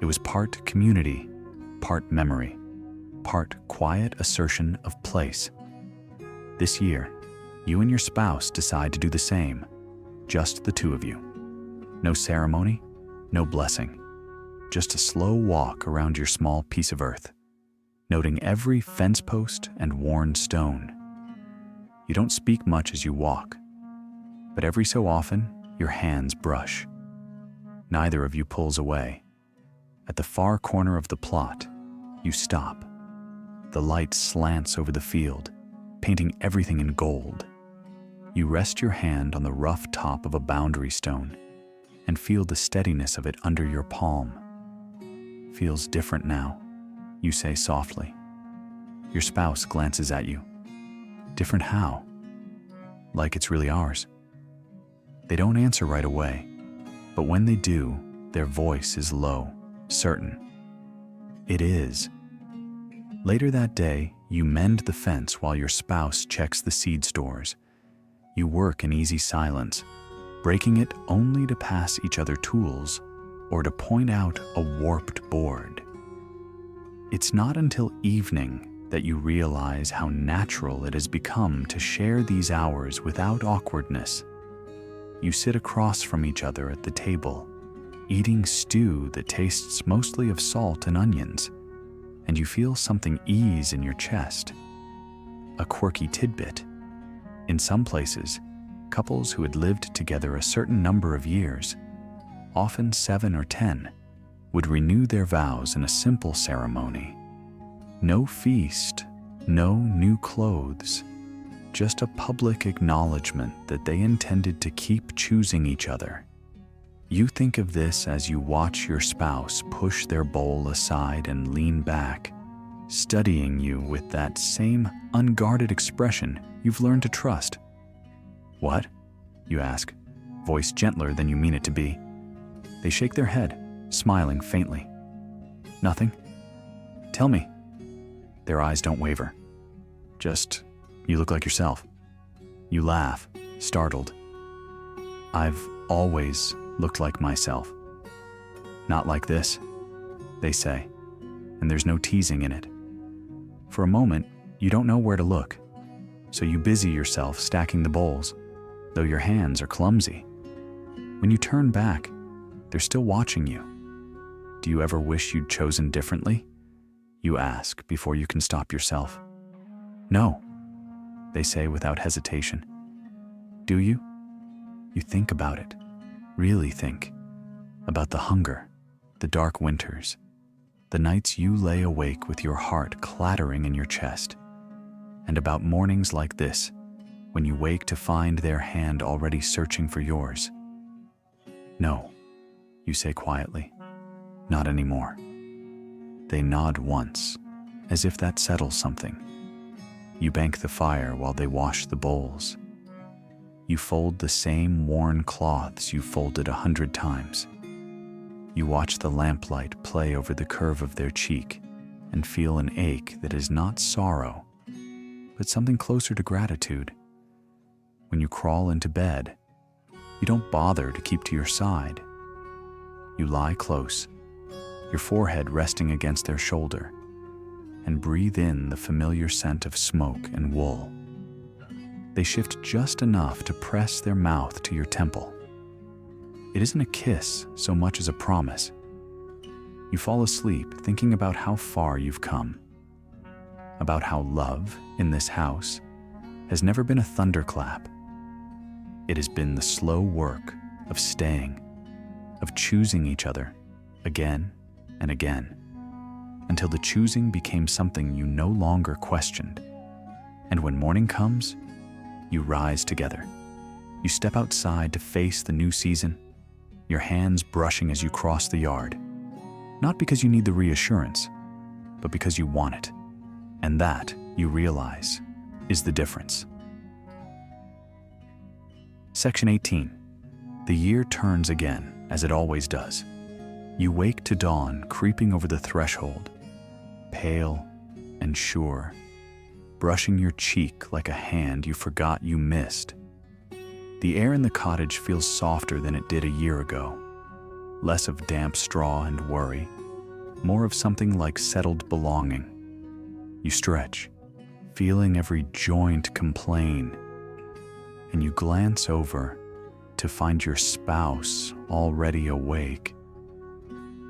It was part community, part memory, part quiet assertion of place. This year, you and your spouse decide to do the same, just the two of you. No ceremony, no blessing, just a slow walk around your small piece of earth, noting every fence post and worn stone. You don't speak much as you walk, but every so often, your hands brush. Neither of you pulls away. At the far corner of the plot, you stop. The light slants over the field, painting everything in gold. You rest your hand on the rough top of a boundary stone and feel the steadiness of it under your palm. Feels different now, you say softly. Your spouse glances at you. Different how? Like it's really ours. They don't answer right away, but when they do, their voice is low, certain. It is. Later that day, you mend the fence while your spouse checks the seed stores. You work in easy silence, breaking it only to pass each other tools or to point out a warped board. It's not until evening that you realize how natural it has become to share these hours without awkwardness. You sit across from each other at the table, eating stew that tastes mostly of salt and onions, and you feel something ease in your chest. A quirky tidbit. In some places, couples who had lived together a certain number of years, often 7 or 10, would renew their vows in a simple ceremony. No feast, no new clothes, just a public acknowledgement that they intended to keep choosing each other. You think of this as you watch your spouse push their bowl aside and lean back, studying you with that same unguarded expression you've learned to trust. "What?" you ask, voice gentler than you mean it to be. They shake their head, smiling faintly. "Nothing. Tell me." Their eyes don't waver. "Just, you look like yourself." You laugh, startled. "I've always looked like myself." Not like this, they say, and there's no teasing in it. For a moment, you don't know where to look, so you busy yourself stacking the bowls, though your hands are clumsy. When you turn back, they're still watching you. Do you ever wish you'd chosen differently? You ask before you can stop yourself. No, they say without hesitation. Do you? You think about it, really think, about the hunger, the dark winters, the nights you lay awake with your heart clattering in your chest, and about mornings like this, when you wake to find their hand already searching for yours. No, you say quietly, not anymore. They nod once, as if that settles something. You bank the fire while they wash the bowls. You fold the same worn cloths you folded 100 times. You watch the lamplight play over the curve of their cheek and feel an ache that is not sorrow, but something closer to gratitude. When you crawl into bed, you don't bother to keep to your side. You lie close, your forehead resting against their shoulder, and breathe in the familiar scent of smoke and wool. They shift just enough to press their mouth to your temple. It isn't a kiss so much as a promise. You fall asleep thinking about how far you've come, about how love in this house has never been a thunderclap. It has been the slow work of staying, of choosing each other again and again, until the choosing became something you no longer questioned. And when morning comes, you rise together. You step outside to face the new season, your hands brushing as you cross the yard, not because you need the reassurance, but because you want it. And that, you realize, is the difference. Section 18. The year turns again, as it always does. You wake to dawn creeping over the threshold, pale and sure, brushing your cheek like a hand you forgot you missed. The air in the cottage feels softer than it did a year ago. Less of damp straw and worry, more of something like settled belonging. You stretch, feeling every joint complain, and you glance over to find your spouse already awake.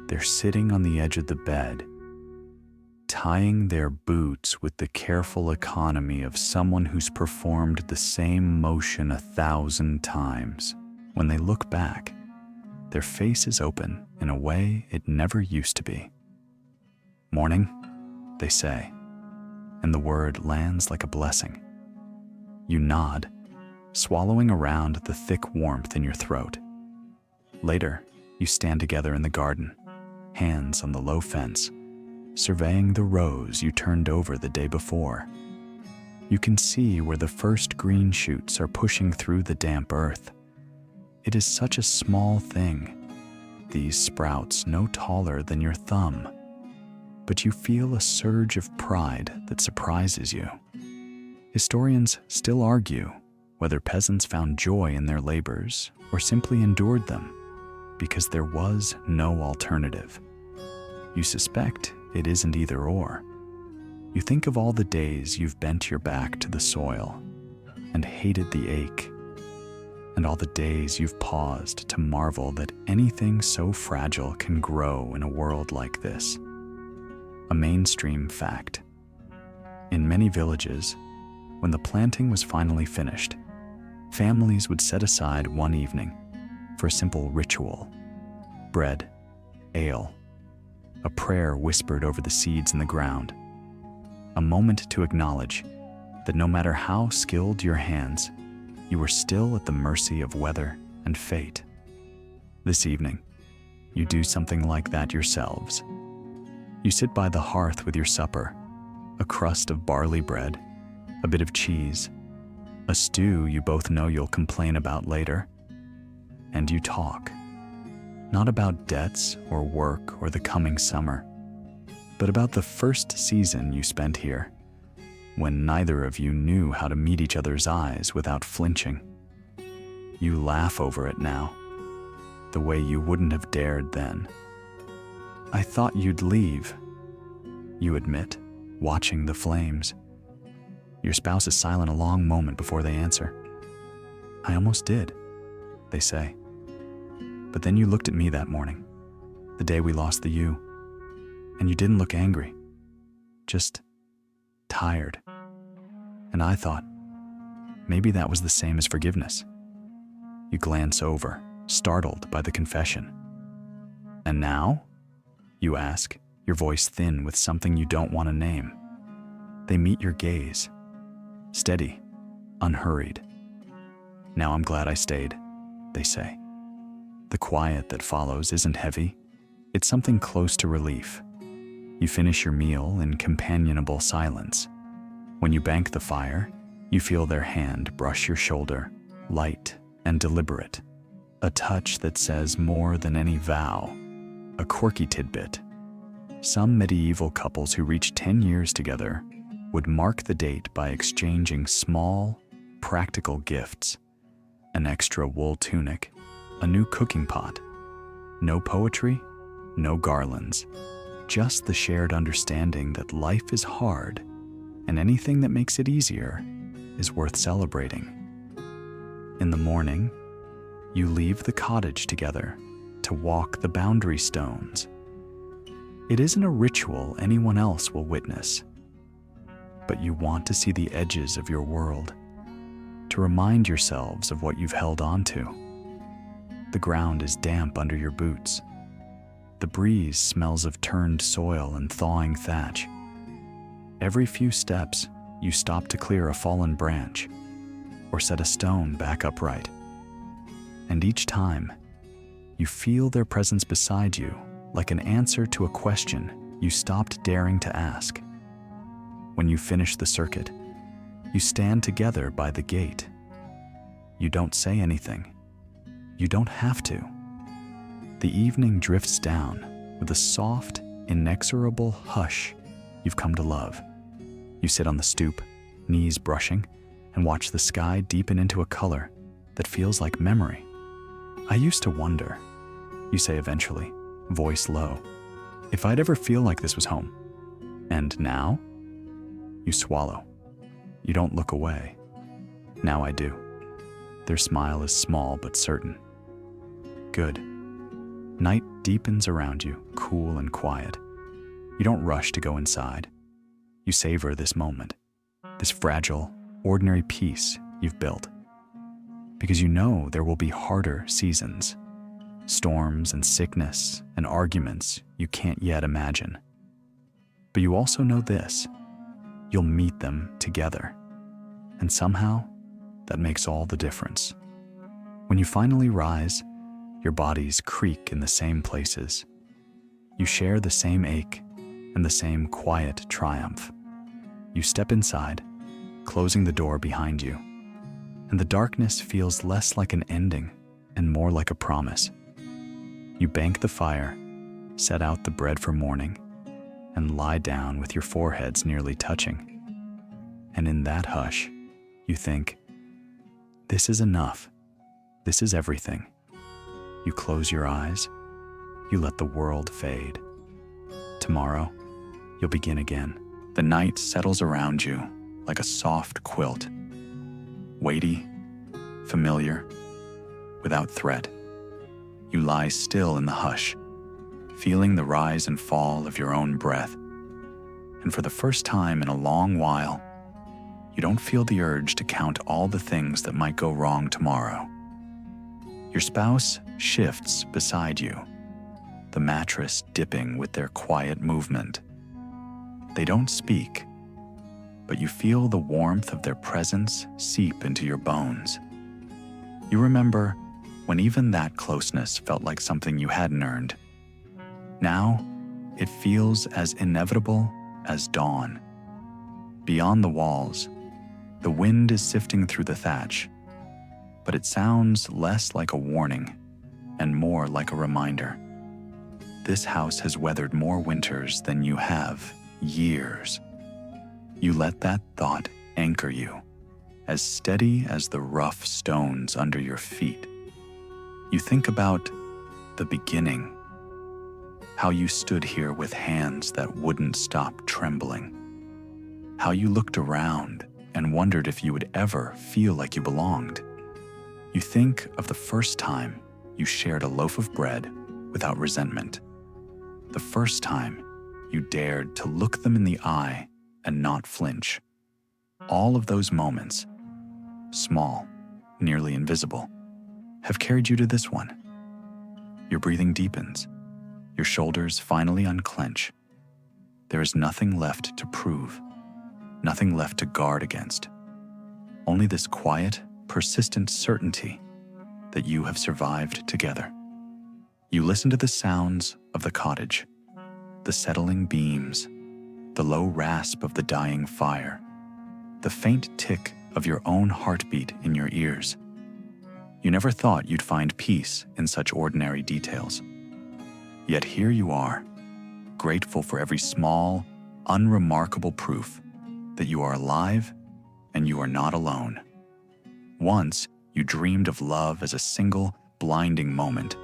They're sitting on the edge of the bed, tying their boots with the careful economy of someone who's performed the same motion 1,000 times. When they look back, their face is open in a way it never used to be. Morning, they say, and the word lands like a blessing. You nod, swallowing around the thick warmth in your throat. Later, you stand together in the garden, hands on the low fence, surveying the rows you turned over the day before. You can see where the first green shoots are pushing through the damp earth. It is such a small thing, these sprouts no taller than your thumb, but you feel a surge of pride that surprises you. Historians still argue whether peasants found joy in their labors or simply endured them, because there was no alternative. You suspect it isn't either or. You think of all the days you've bent your back to the soil and hated the ache, and all the days you've paused to marvel that anything so fragile can grow in a world like this. A mainstream fact. In many villages, when the planting was finally finished, families would set aside one evening for a simple ritual: bread, ale, a prayer whispered over the seeds in the ground, a moment to acknowledge that no matter how skilled your hands, you were still at the mercy of weather and fate. This evening, you do something like that yourselves. You sit by the hearth with your supper, a crust of barley bread, a bit of cheese, a stew you both know you'll complain about later, and you talk. Not about debts or work or the coming summer, but about the first season you spent here, when neither of you knew how to meet each other's eyes without flinching. You laugh over it now, the way you wouldn't have dared then, I thought you'd leave, you admit, watching the flames. Your spouse is silent a long moment before they answer. I almost did, they say. But then you looked at me that morning, the day we lost the you, and you didn't look angry, just tired. And I thought, maybe that was the same as forgiveness. You glance over, startled by the confession. And now? You ask, your voice thin with something you don't want to name. They meet your gaze, steady, unhurried. Now I'm glad I stayed, they say. The quiet that follows isn't heavy. It's something close to relief. You finish your meal in companionable silence. When you bank the fire, you feel their hand brush your shoulder, light and deliberate. A touch that says more than any vow. A quirky tidbit. Some medieval couples who reach 10 years together would mark the date by exchanging small, practical gifts. An extra wool tunic, a new cooking pot. No poetry, no garlands. Just the shared understanding that life is hard and anything that makes it easier is worth celebrating. In the morning, you leave the cottage together to walk the boundary stones. It isn't a ritual anyone else will witness, but you want to see the edges of your world, to remind yourselves of what you've held on to. The ground is damp under your boots. The breeze smells of turned soil and thawing thatch. Every few steps, you stop to clear a fallen branch or set a stone back upright. And each time, you feel their presence beside you like an answer to a question you stopped daring to ask. When you finish the circuit, you stand together by the gate. You don't say anything. You don't have to. The evening drifts down with a soft, inexorable hush you've come to love. You sit on the stoop, knees brushing, and watch the sky deepen into a color that feels like memory. I used to wonder, you say eventually, voice low, if I'd ever feel like this was home. And now? You swallow. You don't look away. Now I do. Their smile is small but certain. Good. Night deepens around you, cool and quiet. You don't rush to go inside. You savor this moment, this fragile, ordinary peace you've built. Because you know there will be harder seasons, storms and sickness and arguments you can't yet imagine. But you also know this, you'll meet them together. And somehow, that makes all the difference. When you finally rise, your bodies creak in the same places. You share the same ache and the same quiet triumph. You step inside, closing the door behind you, and the darkness feels less like an ending and more like a promise. You bank the fire, set out the bread for morning, and lie down with your foreheads nearly touching. And in that hush, you think, this is enough. This is everything. You close your eyes. You let the world fade. Tomorrow, you'll begin again. The night settles around you like a soft quilt. Weighty, familiar, without threat. You lie still in the hush, feeling the rise and fall of your own breath. And for the first time in a long while, you don't feel the urge to count all the things that might go wrong tomorrow. Your spouse shifts beside you, the mattress dipping with their quiet movement. They don't speak, but you feel the warmth of their presence seep into your bones. You remember when even that closeness felt like something you hadn't earned. Now, it feels as inevitable as dawn. Beyond the walls, the wind is sifting through the thatch, but it sounds less like a warning and more like a reminder. This house has weathered more winters than you have years. You let that thought anchor you, as steady as the rough stones under your feet. You think about the beginning, how you stood here with hands that wouldn't stop trembling, how you looked around and wondered if you would ever feel like you belonged. You think of the first time you shared a loaf of bread without resentment, the first time you dared to look them in the eye and not flinch. All of those moments, small, nearly invisible, have carried you to this one. Your breathing deepens. Your shoulders finally unclench. There is nothing left to prove, nothing left to guard against. Only this quiet, persistent certainty that you have survived together. You listen to the sounds of the cottage, the settling beams, the low rasp of the dying fire, the faint tick of your own heartbeat in your ears. You never thought you'd find peace in such ordinary details. Yet here you are, grateful for every small, unremarkable proof that you are alive and you are not alone. Once, you dreamed of love as a single, blinding moment,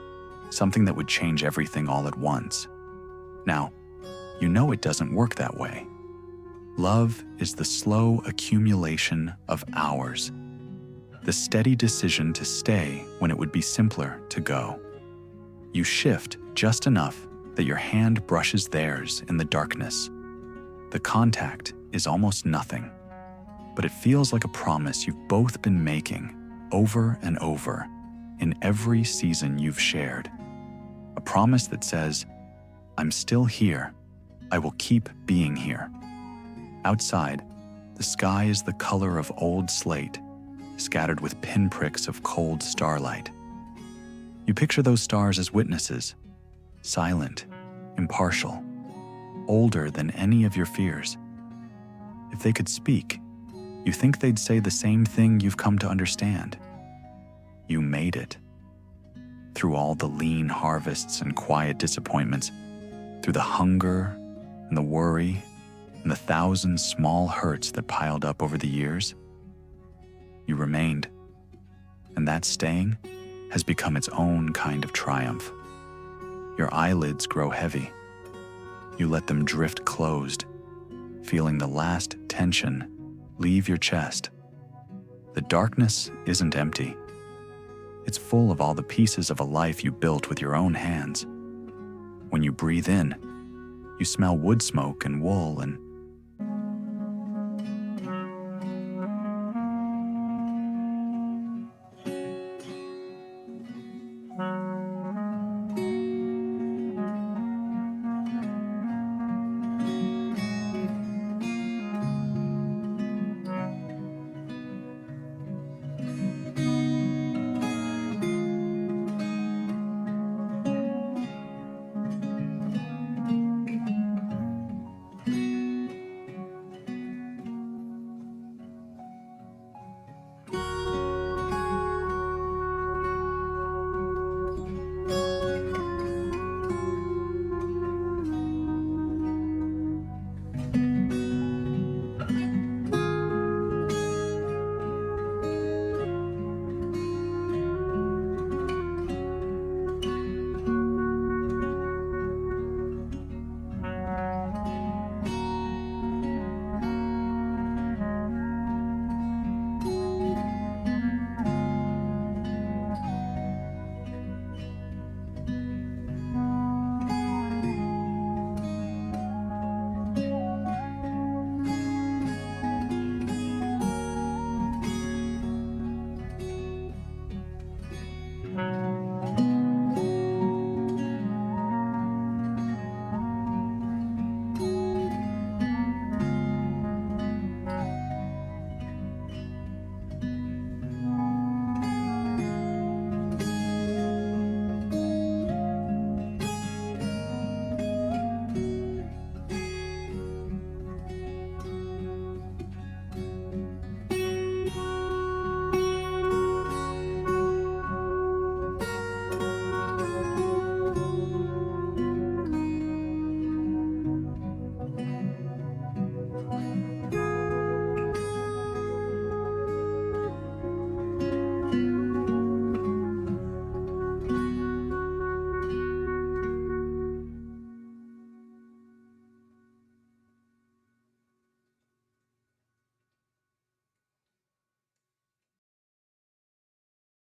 something that would change everything all at once. Now, you know it doesn't work that way. Love is the slow accumulation of hours, the steady decision to stay when it would be simpler to go. You shift just enough that your hand brushes theirs in the darkness. The contact is almost nothing, but it feels like a promise you've both been making over and over in every season you've shared. A promise that says, I'm still here. I will keep being here. Outside, the sky is the color of old slate, scattered with pinpricks of cold starlight. You picture those stars as witnesses, silent, impartial, older than any of your fears. If they could speak, you think they'd say the same thing you've come to understand. You made it. Through all the lean harvests and quiet disappointments, through the hunger and the worry and the thousand small hurts that piled up over the years, you remained. And that staying has become its own kind of triumph. Your eyelids grow heavy. You let them drift closed, feeling the last tension leave your chest. The darkness isn't empty. It's full of all the pieces of a life you built with your own hands. When you breathe in, you smell wood smoke and wool and